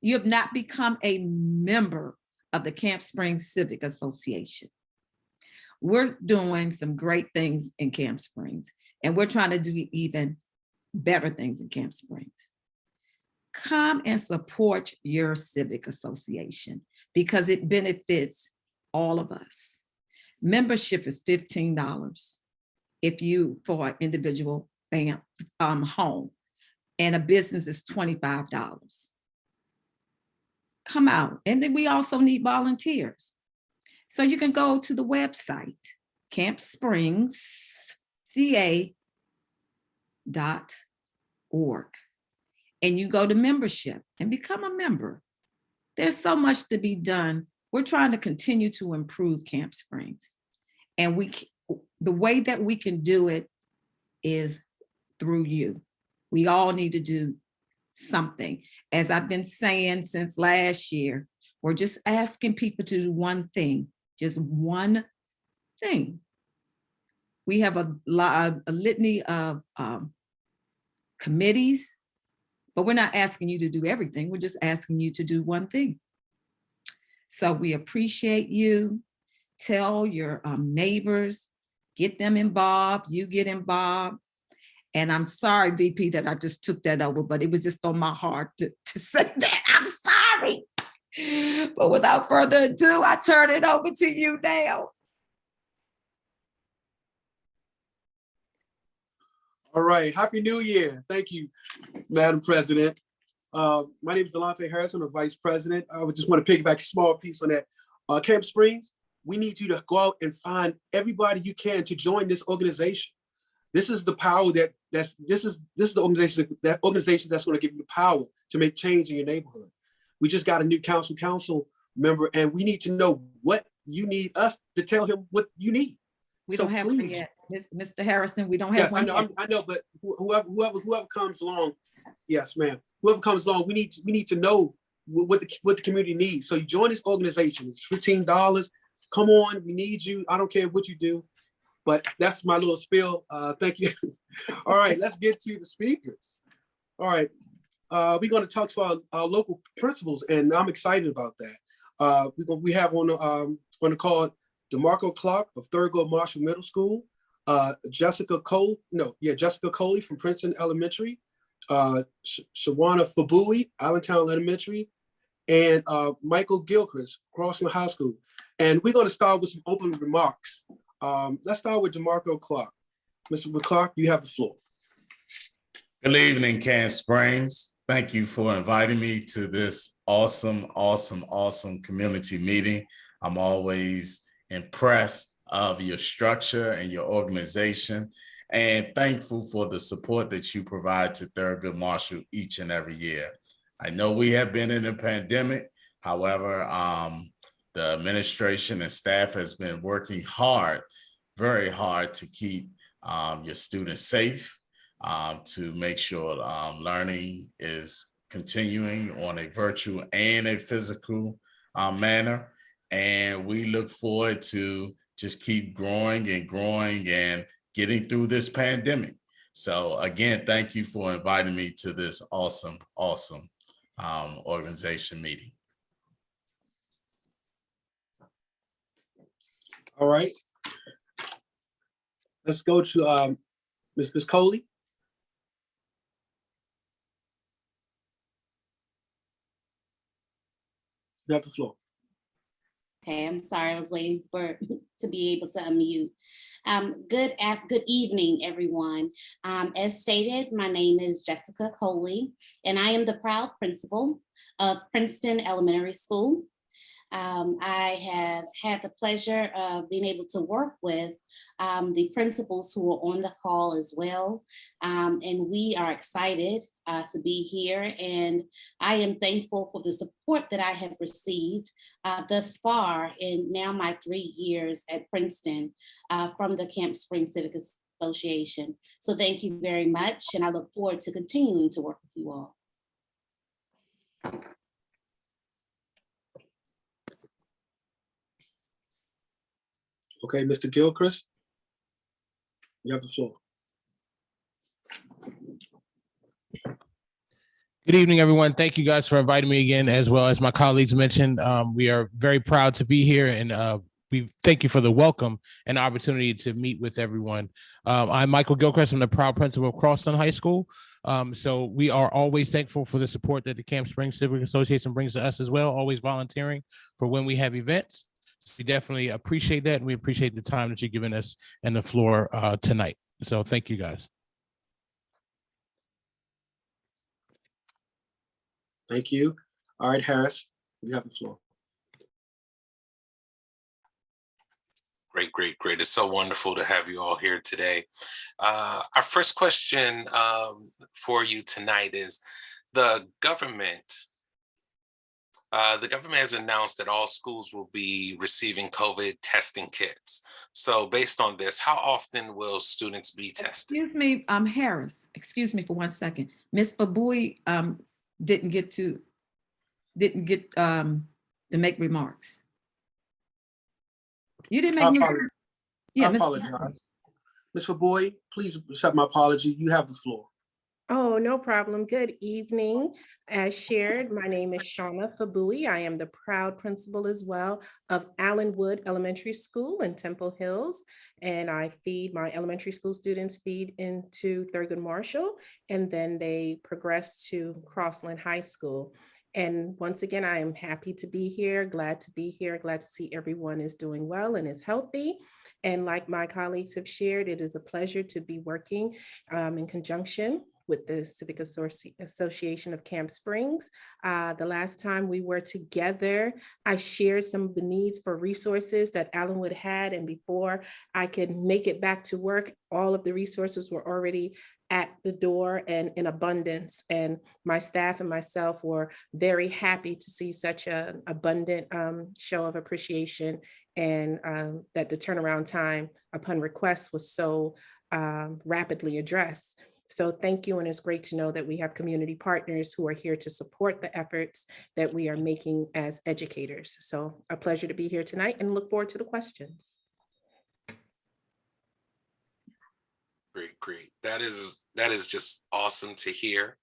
you have not become a member of the Camp Springs Civic Association, we're doing some great things in Camp Springs, and we're trying to do even better things in Camp Springs. Come and support your civic association because it benefits all of us. Membership is $15 if you for an individual home, and a business is $25. Come out. And then we also need volunteers. So you can go to the website, campspringsca.org, and you go to membership and become a member. There's so much to be done. We're trying to continue to improve Camp Springs. And the way that we can do it is through you. We all need to do something. As I've been saying since last year, we're just asking people to do one thing, just one thing. We have a litany of committees, but we're not asking you to do everything. We're just asking you to do one thing. So we appreciate you. Tell your neighbors, get them involved, you get involved. And I'm sorry, VP, that I just took that over, but it was just on my heart to say that. I'm sorry. But without further ado, I turn it over to you now. All right, Happy New Year. Thank you, Madam President. My name is Delonte Harrison, the Vice President. I would just want to piggyback a small piece on that. Camp Springs, we need you to go out and find everybody you can to join this organization. This is the power this is the organization that's going to give you the power to make change in your neighborhood. We just got a new council member, and we need to know what you need us to tell him what you need. We So don't have please, to yet. Mr. Harrison, we don't have yes, one. I know, but whoever comes along, yes, ma'am. Whoever comes along, we need to know what the community needs. So you join this organization. It's $15. Come on, we need you. I don't care what you do, but that's my little spiel. Thank you. All right, let's get to the speakers. All right, we're going to talk to our local principals, and I'm excited about that. We have on the call DeMarco Clark of Thurgood Marshall Middle School, Jessica Coley from Princeton Elementary, Shawana Fabui, Allentown Elementary, and Michael Gilchrist, Crossland High School. And we're going to start with some opening remarks. Let's start with DeMarco Clark. Mr. Clark, you have the floor. Good evening, Camp Springs. Thank you for inviting me to this awesome community meeting. I'm always impressed of your structure and your organization, and thankful for the support that you provide to Thurgood Marshall each and every year. I know we have been in a pandemic. However, the administration and staff has been working hard, very hard, to keep your students safe, to make sure learning is continuing on a virtual and a physical manner. And we look forward to just keep growing and getting through this pandemic. So again, thank you for inviting me to this awesome organization meeting. All right. Let's go to Ms. Coley. You have the floor. Okay, I'm sorry, I was waiting to be able to unmute. Good evening, everyone. As stated, my name is Jessica Coley, and I am the proud principal of Princeton Elementary School. I have had the pleasure of being able to work with the principals who are on the call as well. And we are excited to be here. And I am thankful for the support that I have received thus far in now my 3 years at Princeton from the Camp Springs Civic Association. So thank you very much. And I look forward to continuing to work with you all. Okay, Mr. Gilchrist, you have the floor. Good evening, everyone. Thank you guys for inviting me again, as well as my colleagues mentioned. We are very proud to be here, and we thank you for the welcome and opportunity to meet with everyone. I'm Michael Gilchrist. I'm the proud principal of Crossland High School. So we are always thankful for the support that the Camp Springs Civic Association brings to us as well, always volunteering for when we have events. We definitely appreciate that, and we appreciate the time that you're giving us and the floor tonight. So thank you, guys. Thank you. All right, Harris, you have the floor. Great. It's so wonderful to have you all here today. Our first question for you tonight is the government has announced that all schools will be receiving COVID testing kits. So based on this, how often will students be tested? Excuse me, Harris, excuse me for 1 second. Ms. Fabui didn't get to make remarks. You didn't make remarks. Yeah, I apologize. Ms. Fabui, please accept my apology. You have the floor. Oh, no problem. Good evening. As shared, my name is Shauna Fabui. I am the proud principal as well of Allenwood Elementary School in Temple Hills. And I feed my elementary school students feed into Thurgood Marshall, and then they progress to Crossland High School. And once again, I am happy to be here, glad to be here, glad to see everyone is doing well and is healthy. And like my colleagues have shared, it is a pleasure to be working in conjunction with the Civic Association of Camp Springs. The last time we were together, I shared some of the needs for resources that Allenwood had, and before I could make it back to work, all of the resources were already at the door and in abundance. And my staff and myself were very happy to see such an abundant show of appreciation, and that the turnaround time upon request was so rapidly addressed. So thank you, and it's great to know that we have community partners who are here to support the efforts that we are making as educators. So a pleasure to be here tonight, and look forward to the questions. Great. That is just awesome to hear.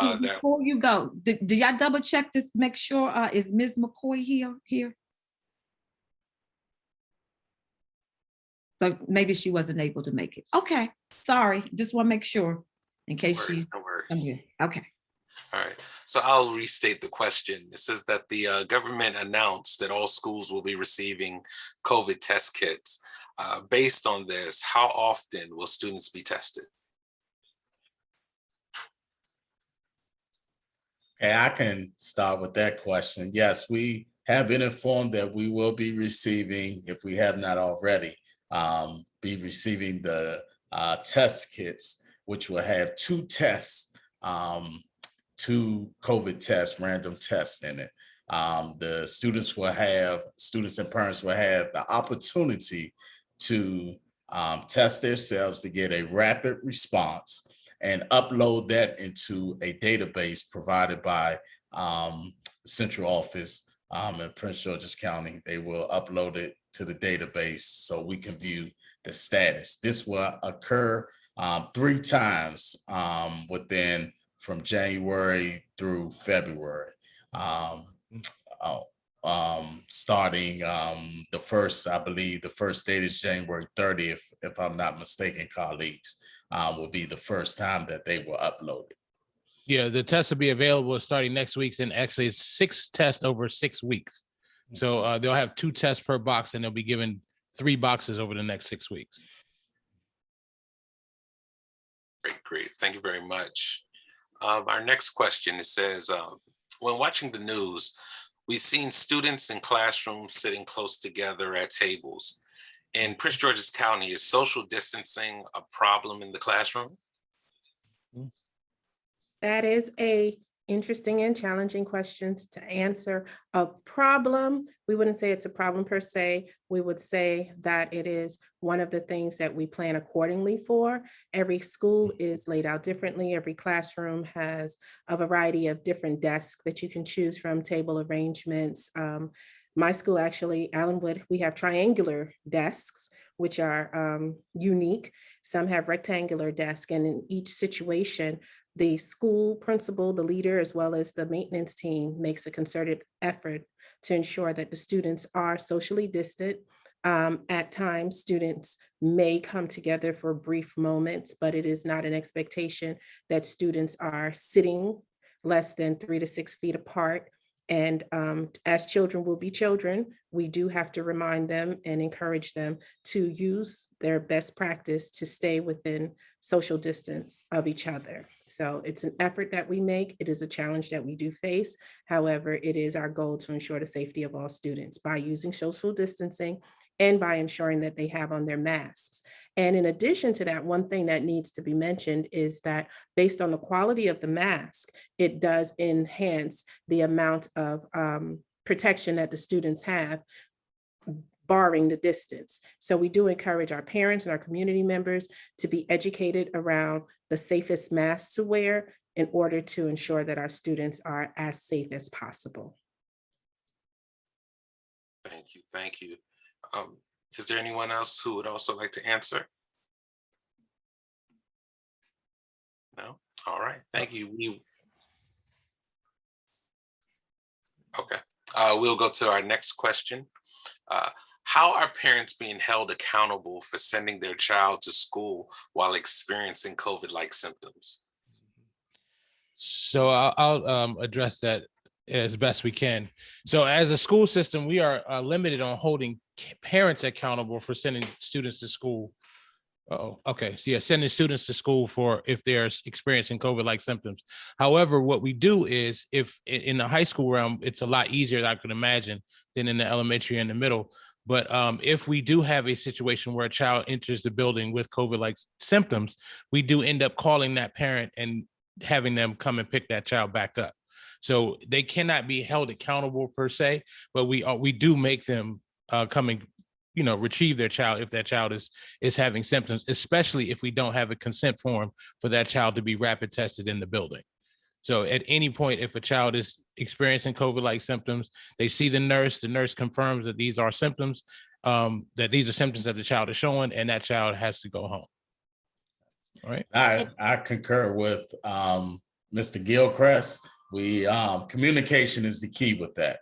So That before you go, do y'all double check this, make sure, is Ms. McCoy here? So maybe she wasn't able to make it. Okay, sorry, just want to make sure in case she's. no worries. Okay. All right, so I'll restate the question. It says that the government announced that all schools will be receiving COVID test kits. Based on this, how often will students be tested? Okay, I can start with that question. Yes, we have been informed that we will be receiving, if we have not already, be receiving the test kits, which will have 2 tests, 2 COVID tests, random tests in it. The students and parents will have the opportunity to test themselves to get a rapid response and upload that into a database provided by central office in Prince George's County. They will upload it to the database so we can view the status. This will occur 3 times from January through February. Starting the first, I believe the first date is January 30th, if I'm not mistaken, colleagues, will be the first time that they will upload it. Yeah, the tests will be available starting next week, and actually it's 6 tests over 6 weeks. So they'll have 2 tests per box, and they'll be given 3 boxes over the next 6 weeks. Great. Thank you very much. Our next question, it says, when watching the news, we've seen students in classrooms sitting close together at tables. In Prince George's County, is social distancing a problem in the classroom? That is a interesting and challenging questions to answer. A problem, we wouldn't say it's a problem per se. We would say that it is one of the things that we plan accordingly for. Every school is laid out differently. Every classroom has a variety of different desks that you can choose from, table arrangements. My school, actually, Allenwood, we have triangular desks, which are unique. Some have rectangular desks, and in each situation, the school principal, the leader, as well as the maintenance team makes a concerted effort to ensure that the students are socially distant. At times, students may come together for brief moments, but it is not an expectation that students are sitting less than 3 to 6 feet apart. And as children will be children, we do have to remind them and encourage them to use their best practice to stay within social distance of each other. So it's an effort that we make. It is a challenge that we do face. However, it is our goal to ensure the safety of all students by using social distancing and by ensuring that they have on their masks. And in addition to that, one thing that needs to be mentioned is that based on the quality of the mask, it does enhance the amount of protection that the students have, barring the distance. So we do encourage our parents and our community members to be educated around the safest masks to wear in order to ensure that our students are as safe as possible. Thank you. Is there anyone else who would also like to answer? No? All right, thank you. Okay, we'll go to our next question. How are parents being held accountable for sending their child to school while experiencing COVID-like symptoms? So I'll address that as best we can. So as a school system, we are limited on holding parents accountable for sending students to school. Oh, okay. So yeah, sending students to school for if they're experiencing COVID-like symptoms. However, what we do is if in the high school realm, it's a lot easier than I could imagine than in the elementary and the middle. But if we do have a situation where a child enters the building with COVID-like symptoms, we do end up calling that parent and having them come and pick that child back up. So they cannot be held accountable per se, but we do make them come and retrieve their child if that child is having symptoms, especially if we don't have a consent form for that child to be rapid tested in the building. So at any point, if a child is experiencing COVID-like symptoms, they see the nurse confirms that these are symptoms, that these are symptoms that the child is showing, and that child has to go home. All right. I concur with Mr. Gilchrist. Communication is the key with that.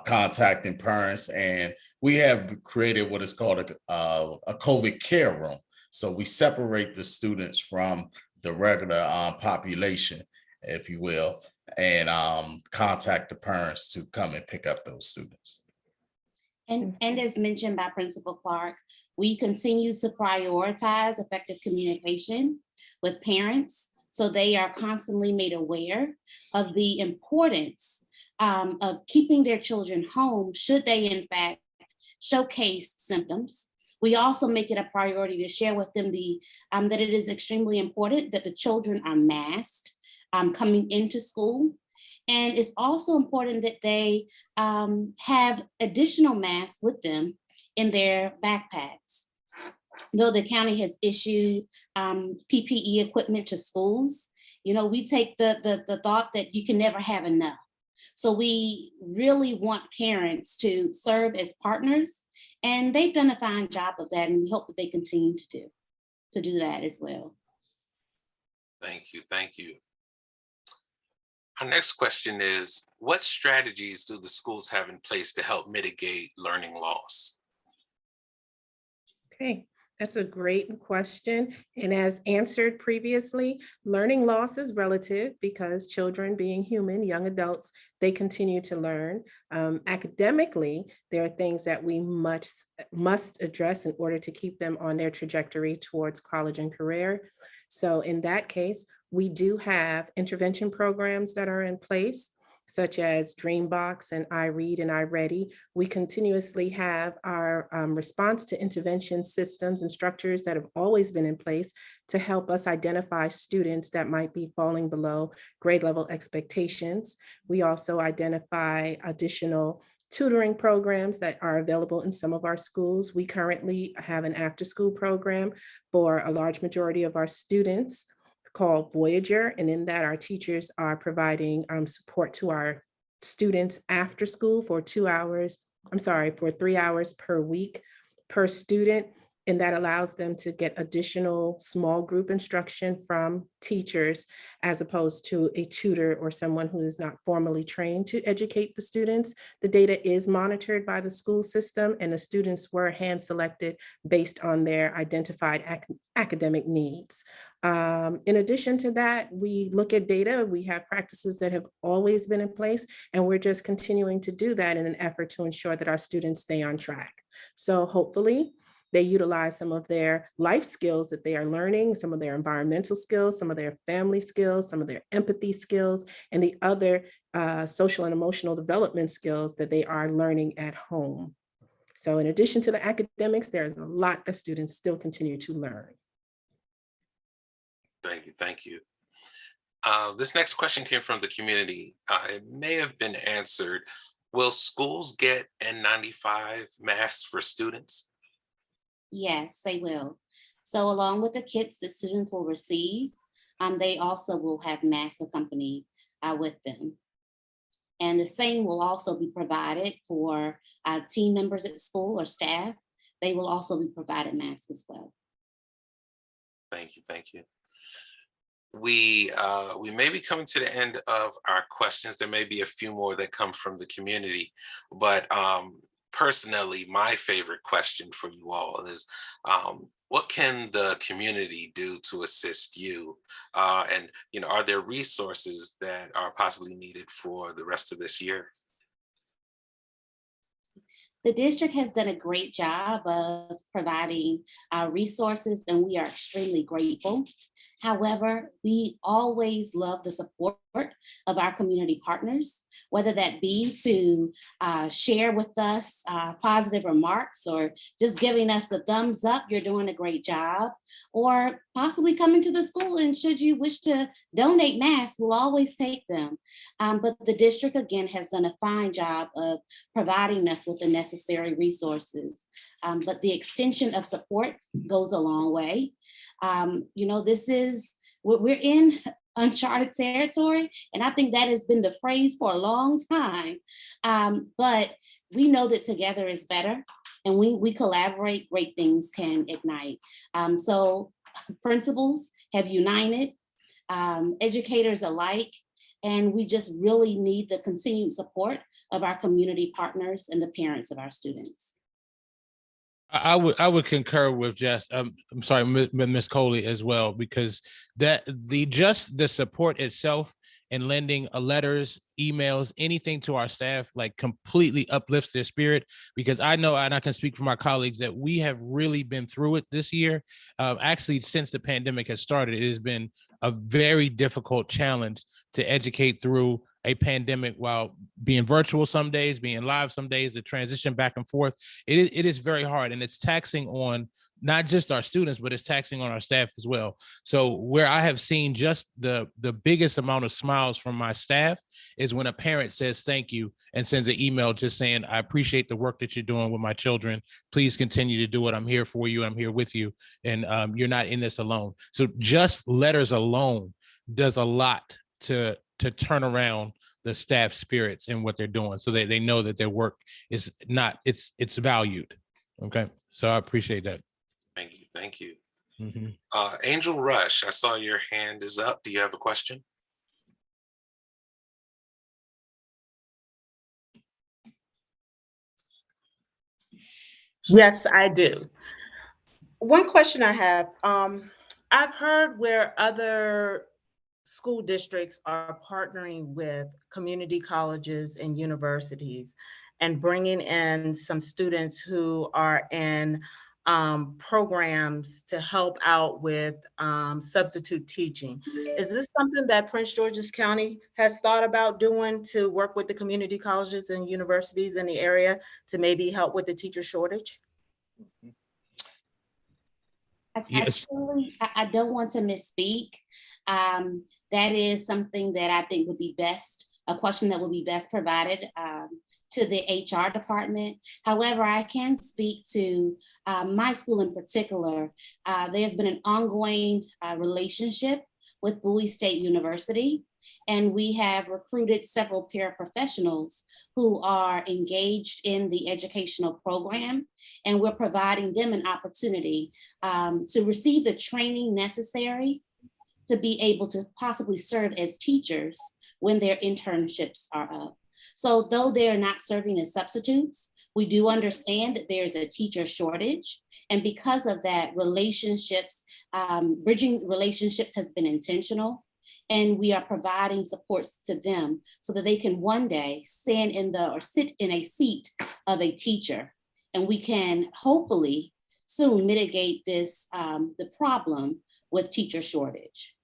Contacting parents, and we have created what is called a COVID care room. So we separate the students from the regular population, if you will, and contact the parents to come and pick up those students. And as mentioned by Principal Clark, we continue to prioritize effective communication with parents so they are constantly made aware of the importance of keeping their children home should they in fact showcase symptoms. We also make it a priority to share with them that it is extremely important that the children are masked coming into school. And it's also important that they have additional masks with them in their backpacks. Though the county has issued PPE equipment to schools, we take the thought that you can never have enough. So we really want parents to serve as partners, and they've done a fine job of that, and we hope that they continue to do that as well. Thank you. Thank you. Our next question is, what strategies do the schools have in place to help mitigate learning loss? Okay, that's a great question. And as answered previously, learning loss is relative because children, being human, young adults, they continue to learn. Academically, there are things that we must address in order to keep them on their trajectory towards college and career. So in that case, we do have intervention programs that are in place, such as Dreambox and iRead and iReady. We continuously have our response to intervention systems and structures that have always been in place to help us identify students that might be falling below grade level expectations. We also identify additional tutoring programs that are available in some of our schools. We currently have an after-school program for a large majority of our students called Voyager. And in that, our teachers are providing support to our students after school for 3 hours per week per student. And that allows them to get additional small group instruction from teachers as opposed to a tutor or someone who is not formally trained to educate the students. The data is monitored by the school system, and the students were hand selected based on their identified academic needs. In addition to that, we look at data. We have practices that have always been in place, and we're just continuing to do that in an effort to ensure that our students stay on track. So hopefully, they utilize some of their life skills that they are learning, some of their environmental skills, some of their family skills, some of their empathy skills, and the other social and emotional development skills that they are learning at home. So in addition to the academics, there's a lot that students still continue to learn. Thank you. Thank you. This next question came from the community. It may have been answered. Will schools get N95 masks for students? Yes, they will. So along with the kits the students will receive, they also will have masks accompanied with them. And the same will also be provided for team members at school or staff. They will also be provided masks as well. Thank you. Thank you. We may be coming to the end of our questions. There may be a few more that come from the community, but personally, my favorite question for you all is, what can the community do to assist you? And are there resources that are possibly needed for the rest of this year? The district has done a great job of providing resources, and we are extremely grateful. However, we always love the support of our community partners, whether that be to share with us positive remarks or just giving us the thumbs up, you're doing a great job, or possibly coming to the school and should you wish to donate masks, we'll always take them. But the district, again, has done a fine job of providing us with the necessary resources. But the extension of support goes a long way. We're in uncharted territory, and I think that has been the phrase for a long time. But we know that together is better, and we collaborate, great things can ignite. So principals have united, educators alike, and we just really need the continued support of our community partners and the parents of our students. I would concur with I'm sorry, Ms. Coley as well, because the support itself and lending letters, emails, anything to our staff, like completely uplifts their spirit, because I know, and I can speak for my colleagues, that we have really been through it this year. Actually, since the pandemic has started, it has been a very difficult challenge to educate through a pandemic while being virtual some days, being live some days, the transition back and forth. It is very hard, and it's taxing on not just our students, but it's taxing on our staff as well. So where I have seen just the biggest amount of smiles from my staff is when a parent says thank you and sends an email just saying, I appreciate the work that you're doing with my children. Please continue to do it. I'm here for you. I'm here with you. And you're not in this alone. So just letters alone does a lot to turn around the staff spirits and what they're doing, so that they know that their work is not, it's valued. Okay. So I appreciate that. Thank you. Mm-hmm. Angel Rush, I saw your hand is up. Do you have a question? Yes, I do. One question I have, I've heard where other school districts are partnering with community colleges and universities and bringing in some students who are in programs to help out with substitute teaching. Is this something that Prince George's County has thought about doing, to work with the community colleges and universities in the area to maybe help with the teacher shortage? Yes. Actually, I don't want to misspeak. That is something that I think would be best, a question that would be best provided to the HR department. However, I can speak to my school in particular. There's been an ongoing relationship with Bowie State University, and we have recruited several paraprofessionals who are engaged in the educational program, and we're providing them an opportunity to receive the training necessary to be able to possibly serve as teachers when their internships are up. So though they're not serving as substitutes, we do understand that there's a teacher shortage. And because of that, relationships, bridging relationships has been intentional. And we are providing supports to them so that they can one day stand in or sit in a seat of a teacher. And we can hopefully soon mitigate this, the problem with teacher shortage.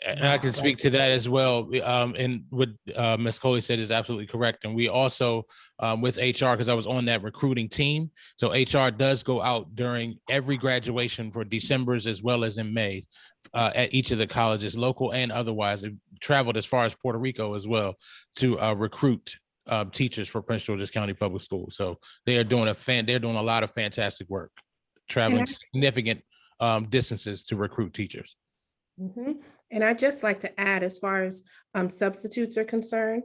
And I can speak to that as well. And what Ms. Coley said is absolutely correct. And we also, with HR, because I was on that recruiting team, so HR does go out during every graduation for December's as well as in May at each of the colleges, local and otherwise. It traveled as far as Puerto Rico as well to recruit teachers for Prince George's County Public Schools. So they are doing they're doing a lot of fantastic work, traveling significant distances to recruit teachers. Mm-hmm. And I'd just like to add, as far as substitutes are concerned,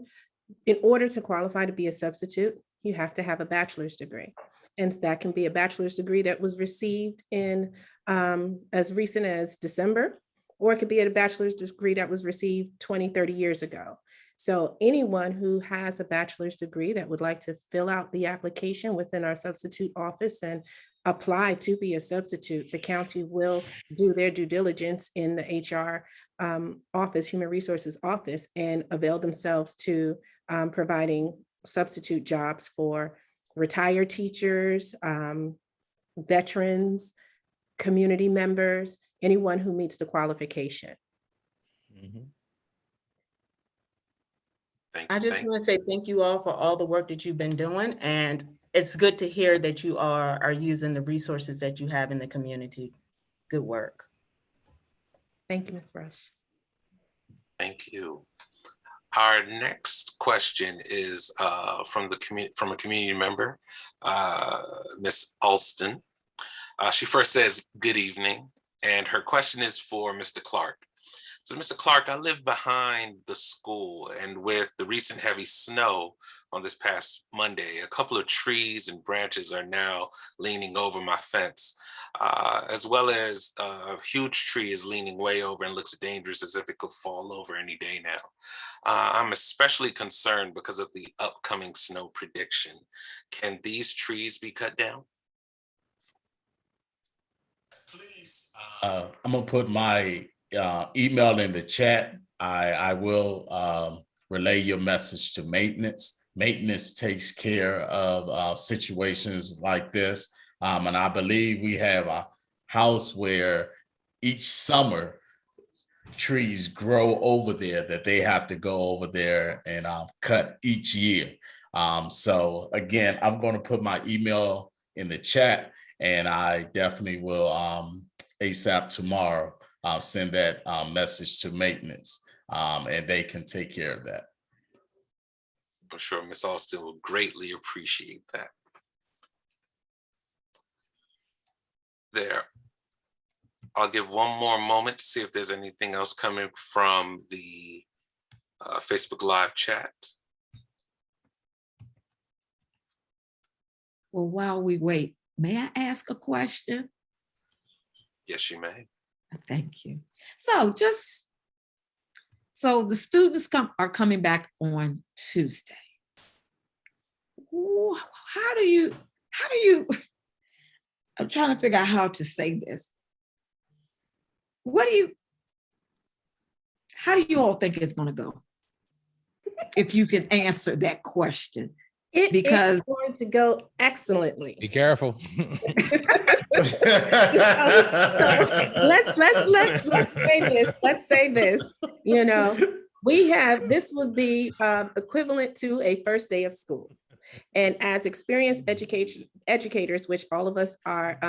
in order to qualify to be a substitute, you have to have a bachelor's degree. And that can be a bachelor's degree that was received in as recent as December, or it could be a bachelor's degree that was received 20, 30 years ago. So anyone who has a bachelor's degree that would like to fill out the application within our substitute office and apply to be a substitute, the county will do their due diligence in the HR office, Human Resources Office, and avail themselves to providing substitute jobs for retired teachers, veterans, community members, anyone who meets the qualification. I just want to say thank you all for all the work that you've been doing, and it's good to hear that you are using the resources that you have in the community. Good work. Thank you, Ms. Rush. Thank you. Our next question is from a community member, Miss Alston. She first says, "Good evening," and her question is for Mr. Clark. So, Mr. Clark, I live behind the school, and with the recent heavy snow on this past Monday, a couple of trees and branches are now leaning over my fence, as well as a huge tree is leaning way over and looks dangerous as if it could fall over any day now. I'm especially concerned because of the upcoming snow prediction. Can these trees be cut down? Please. I'm gonna put my email in the chat. I will relay your message to maintenance. Maintenance takes care of situations like this. And I believe we have a house where each summer trees grow over there that they have to go over there and cut each year. So again, I'm going to put my email in the chat, and I definitely will ASAP tomorrow send that message to maintenance, and they can take care of that. I'm sure Ms. Alston will greatly appreciate that. There. I'll give one more moment to see if there's anything else coming from the Facebook Live chat. Well, while we wait, may I ask a question? Yes, you may. Thank you. So the students are coming back on Tuesday. How do you, I'm trying to figure out how to say this. How do you all think it's going to go? If you can answer that question. Because it's going to go excellently. Be careful. Let's say this. Let's say this. You know, this would be equivalent to a first day of school. And as experienced educators, which all of us are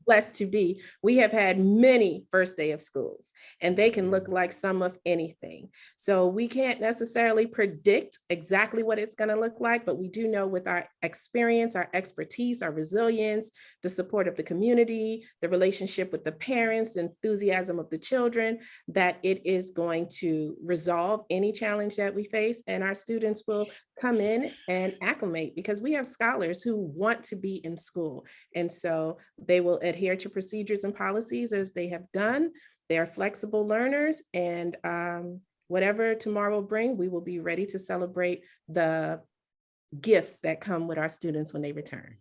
blessed to be, we have had many first day of schools, and they can look like some of anything. So we can't necessarily predict exactly what it's going to look like, but we do know with our experience, our expertise, our resilience, the support of the community, the relationship with the parents, the enthusiasm of the children, that it is going to resolve any challenge that we face, and our students will come in and acclimate, because we have scholars who want to be in school. And so they will adhere to procedures and policies as they have done. They are flexible learners, and whatever tomorrow will bring, we will be ready to celebrate the gifts that come with our students when they return.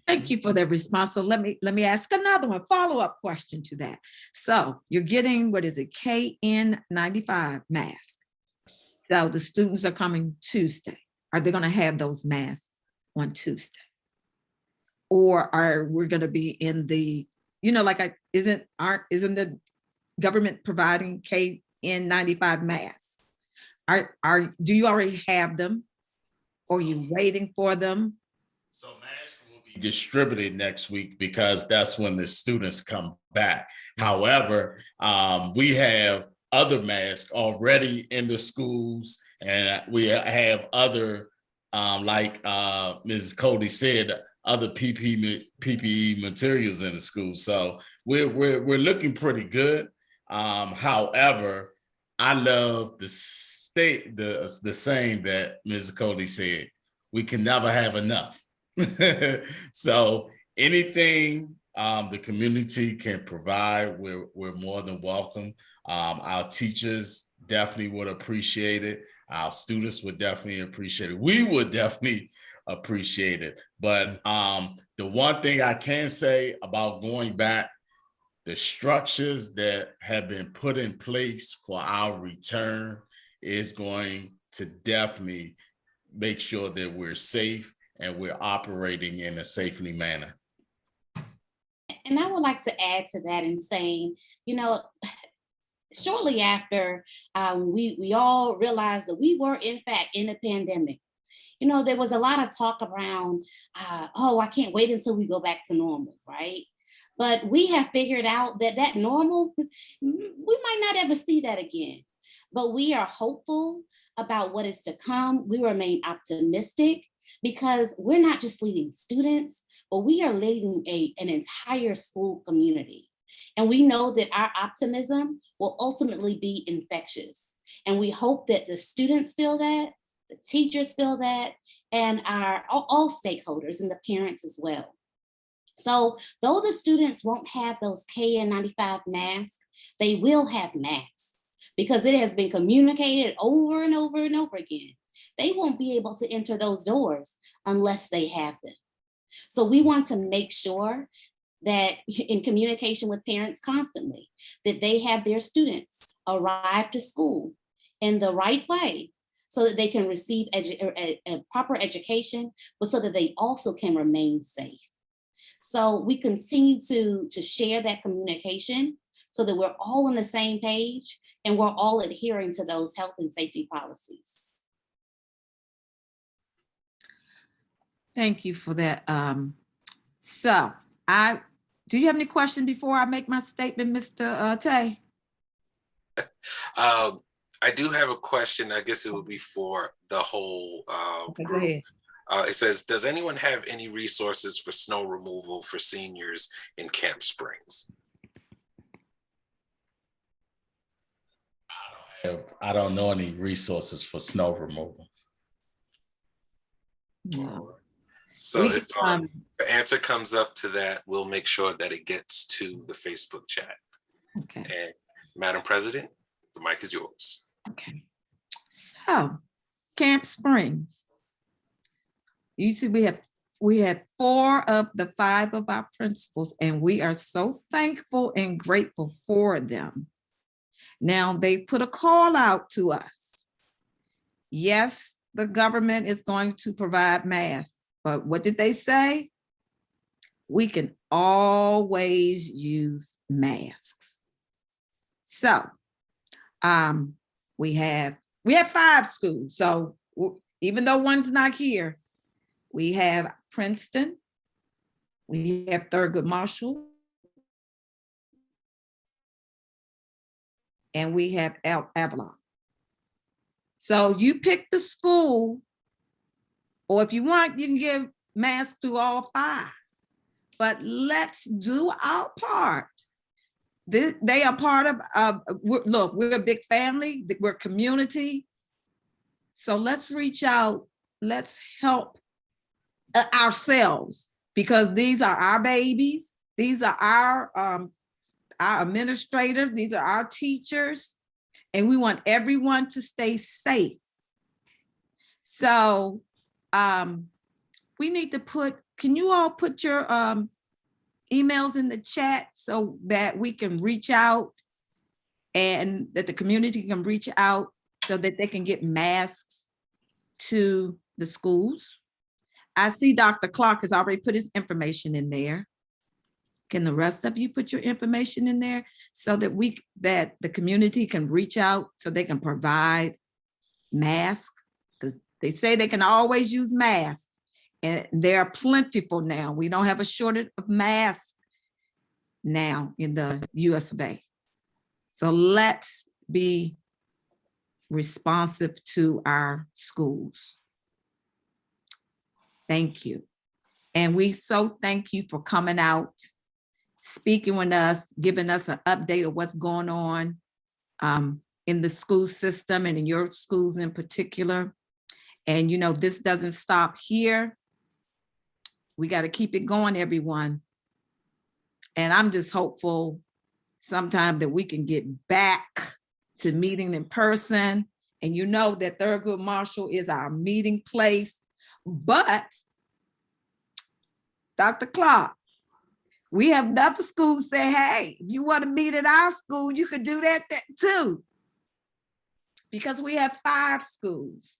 Thank you for that response. So let me ask another one, follow-up question to that. So you're getting, what is it, KN95 mask. So the students are coming Tuesday. Are they going to have those masks on Tuesday? Or are we going to be in the, isn't the government providing KN95 masks? Do you already have them? Or are you waiting for them? So masks will be distributed next week because that's when the students come back. However, we have other masks already in the schools, and we have other, like Mrs. Cody said, other PPE materials in the school. So we're looking pretty good. However, I love the saying that Mrs. Cody said, we can never have enough. So anything the community can provide, we're more than welcome. Our teachers definitely would appreciate it. Our students would definitely appreciate it. We would definitely appreciated. But the one thing I can say about going back, the structures that have been put in place for our return is going to definitely make sure that we're safe and we're operating in a safely manner. And I would like to add to that in saying, shortly after we all realized that we were in fact in a pandemic, there was a lot of talk around, oh, I can't wait until we go back to normal, right? But we have figured out that normal, we might not ever see that again. But we are hopeful about what is to come. We remain optimistic because we're not just leading students, but we are leading an entire school community. And we know that our optimism will ultimately be infectious. And we hope that the students feel that, the teachers feel that, and all stakeholders and the parents as well. So though the students won't have those KN95 masks, they will have masks because it has been communicated over and over and over again. They won't be able to enter those doors unless they have them. So we want to make sure that in communication with parents constantly, that they have their students arrive to school in the right way so that they can receive a proper education, but so that they also can remain safe. So we continue to share that communication so that we're all on the same page and we're all adhering to those health and safety policies. Thank you for that. Do you have any questions before I make my statement, Mr. Tay? I do have a question. I guess it would be for the whole Okay, go group. ahead. It says, does anyone have any resources for snow removal for seniors in Camp Springs? I don't know any resources for snow removal. No. So if the answer comes up to that, we'll make sure that it gets to the Facebook chat. Okay. And Madam President, the mic is yours. Okay. So, Camp Springs. You see, we had 4 of the 5 of our principals, and we are so thankful and grateful for them. Now, they put a call out to us. Yes, the government is going to provide masks, but what did they say? We can always use masks. So, we have 5 schools. So even though one's not here, we have Princeton, we have Thurgood Marshall, and we have Avalon. So you pick the school, or if you want, you can give masks to all 5. But let's do our part. They are part of, look, we're a big family, we're community. So let's reach out, let's help ourselves, because these are our babies. These are our administrators, these are our teachers, and we want everyone to stay safe. So we need to can you all put your emails in the chat so that we can reach out and that the community can reach out so that they can get masks to the schools? I see Dr. Clark has already put his information in there. Can the rest of you put your information in there so that that the community can reach out so they can provide masks? Because they say they can always use masks, and they are plentiful now. We don't have a shortage of masks now in the US of A. So let's be responsive to our schools. Thank you. And we so thank you for coming out, speaking with us, giving us an update of what's going on in the school system and in your schools in particular. And this doesn't stop here. We got to keep it going, everyone. And I'm just hopeful sometime that we can get back to meeting in person. And that Thurgood Marshall is our meeting place. But Dr. Clark, we have another school say, hey, if you want to meet at our school, you could do that too. Because we have 5 schools.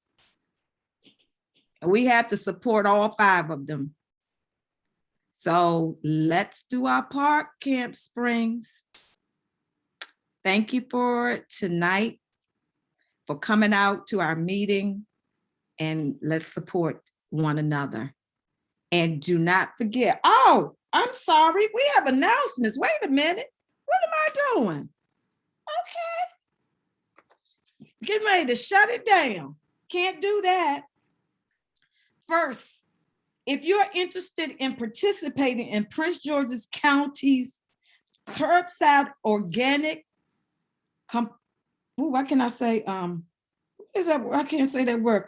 And we have to support all 5 of them. So let's do our part, Camp Springs. Thank you for tonight, for coming out to our meeting, and let's support one another. And do not forget, oh, I'm sorry, we have announcements. Wait a minute, what am I doing? Okay, getting ready to shut it down. Can't do that. First, if you're interested in participating in Prince George's County's curbside organic, what can I say? Is that, I can't say that word,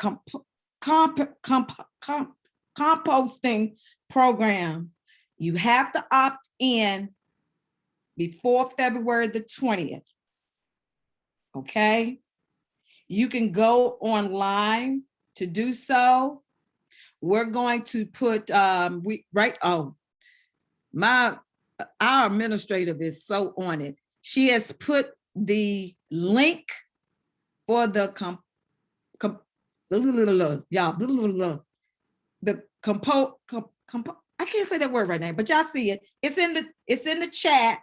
composting program, you have to opt in before February the 20th. Okay, you can go online to do so. We're going to put our administrative is so on it. She has put the link for the I can't say that word right now, but y'all see it. It's in the chat.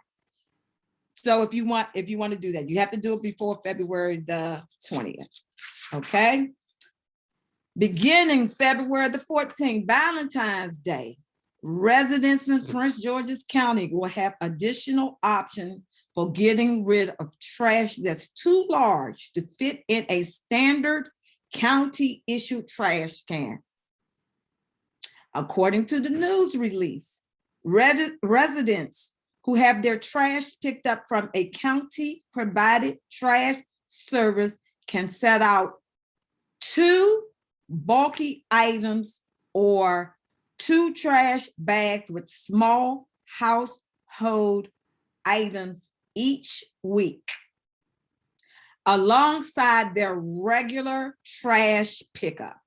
So if you want to do that, you have to do it before February the 20th. Okay. Beginning February the 14th, Valentine's Day, residents in Prince George's County will have additional options for getting rid of trash that's too large to fit in a standard county issued trash can. According to the news release, residents who have their trash picked up from a county provided trash service can set out 2 bulky items or 2 trash bags with small household items each week, alongside their regular trash pickup.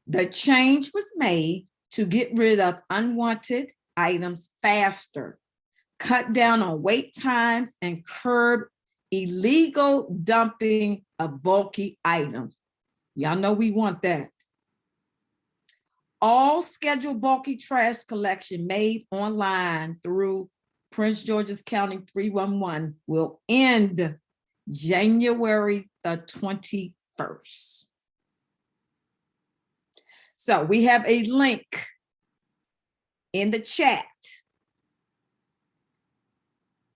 The change was made to get rid of unwanted items faster, cut down on wait times, and curb illegal dumping of bulky items. Y'all know we want that. All scheduled bulky trash collection made online through Prince George's County 311 will end January the 21st. So we have a link in the chat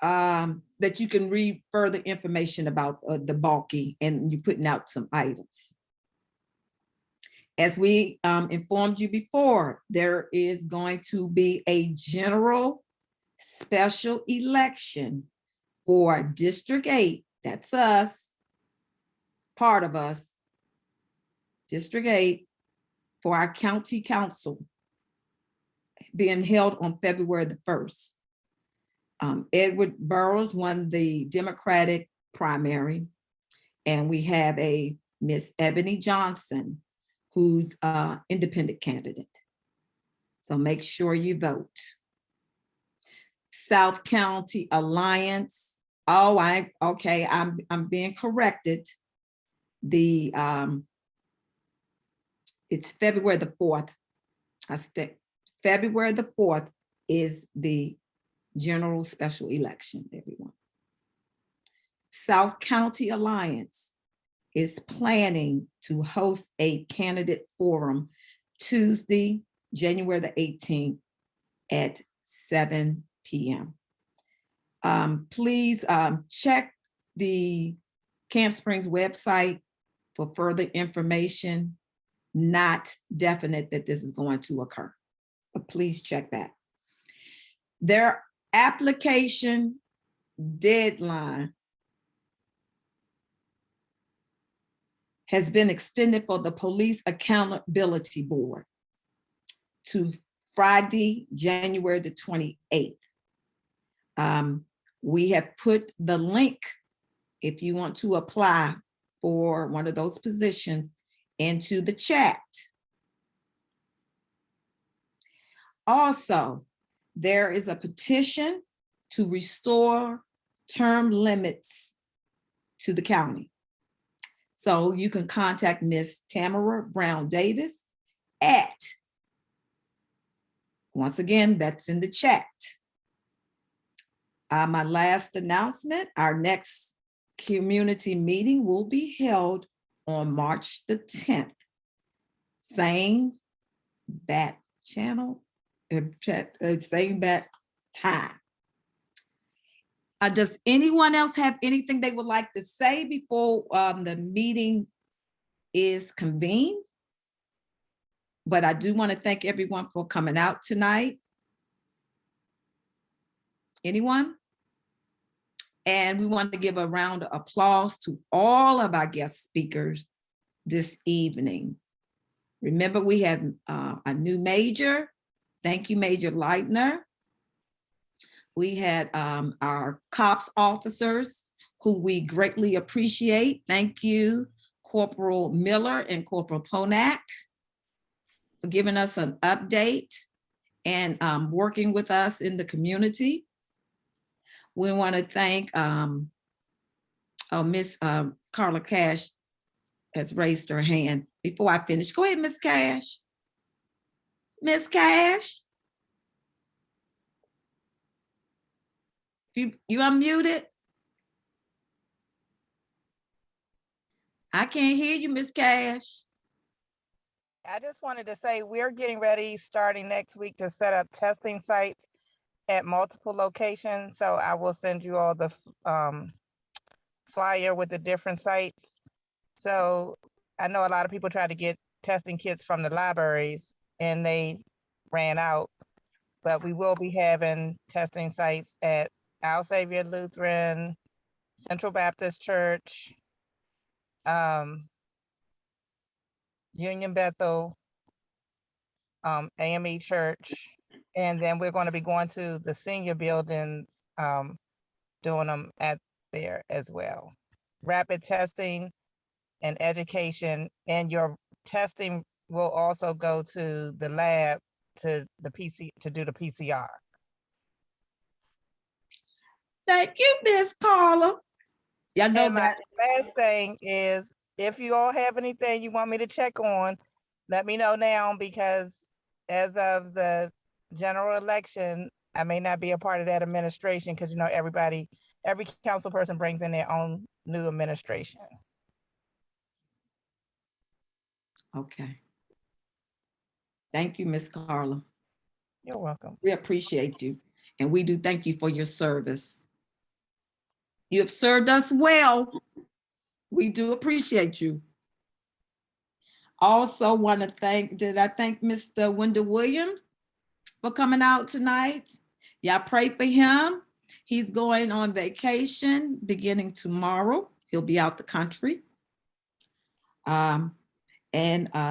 that you can read further information about the bulky, and you're putting out some items. As we informed you before, there is going to be a general special election for District 8. That's us, part of us, District 8, for our county council, being held on February the 1st. Edward Burrows won the Democratic primary, and we have a Miss Ebony Johnson, who's an independent candidate. So make sure you vote. South County Alliance. Oh, I'm being corrected. It's February the 4th. February the 4th is the general special election, everyone. South County Alliance is planning to host a candidate forum Tuesday, January the 18th at 7 p.m. Please check the Camp Springs website for further information. Not definite that this is going to occur, but please check that. Their application deadline has been extended for the Police Accountability Board to Friday, January the 28th. We have put the link, if you want to apply for one of those positions, into the chat. Also, there is a petition to restore term limits to the county. So you can contact Miss Tamara Brown Davis at, once again, that's in the chat. My last announcement, our next community meeting will be held on March the 10th. Same bat channel, same bat time. Does anyone else have anything they would like to say before the meeting is convened? But I do want to thank everyone for coming out tonight. Anyone? And we want to give a round of applause to all of our guest speakers this evening. Remember, we have a new major. Thank you, Major Leitner. We had our COPS officers who we greatly appreciate. Thank you, Corporal Miller and Corporal Ponak, for giving us an update and working with us in the community. We want to thank Miss Carla Cash has raised her hand. Before I finish, go ahead, Miss Cash. Miss Cash. You unmuted? I can't hear you, Miss Cash. I just wanted to say we're getting ready starting next week to set up testing sites at multiple locations. So I will send you all the flyer with the different sites. So I know a lot of people tried to get testing kits from the libraries and they ran out, but we will be having testing sites at Our Savior Lutheran, Central Baptist Church, Union Bethel, AME Church, and then we're going to be going to the senior buildings, doing them at there as well. Rapid testing and education, and your testing will also go to the lab to do the PCR. Thank you, Miss Carla. Y'all know and that. My last thing is, if you all have anything you want me to check on, let me know now, because as of the general election, I may not be a part of that administration because, you know, every council person brings in their own new administration. Okay. Thank you, Miss Carla. You're welcome. We appreciate you. And we do thank you for your service. You have served us well. We do appreciate you. Also want to thank, did I thank Mr. Wendell Williams for coming out tonight? Y'all pray for him. He's going on vacation beginning tomorrow. He'll be out the country. And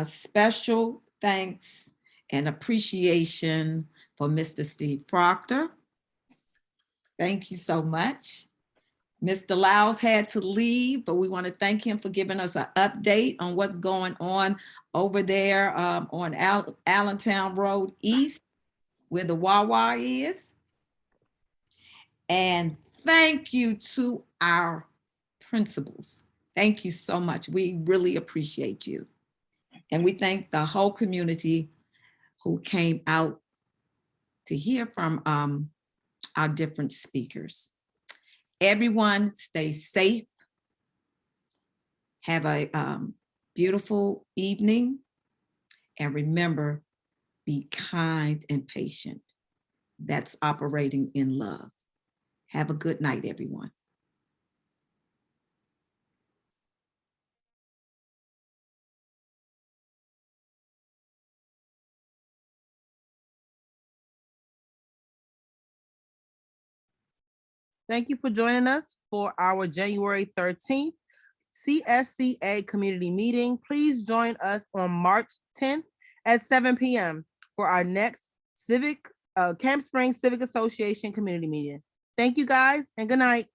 special thanks and appreciation for Mr. Steve Proctor. Thank you so much. Mr. Lyles had to leave, but we want to thank him for giving us an update on what's going on over there on Allentown Road East, where the Wawa is. And thank you to our principals. Thank you so much. We really appreciate you. And we thank the whole community who came out to hear from our different speakers. Everyone stay safe. Have a beautiful evening. And remember, be kind and patient. That's operating in love. Have a good night, everyone. Thank you for joining us for our January 13th CSCA community meeting. Please join us on March 10th at 7 p.m. for our next Camp Springs Civic Association community meeting. Thank you guys and good night.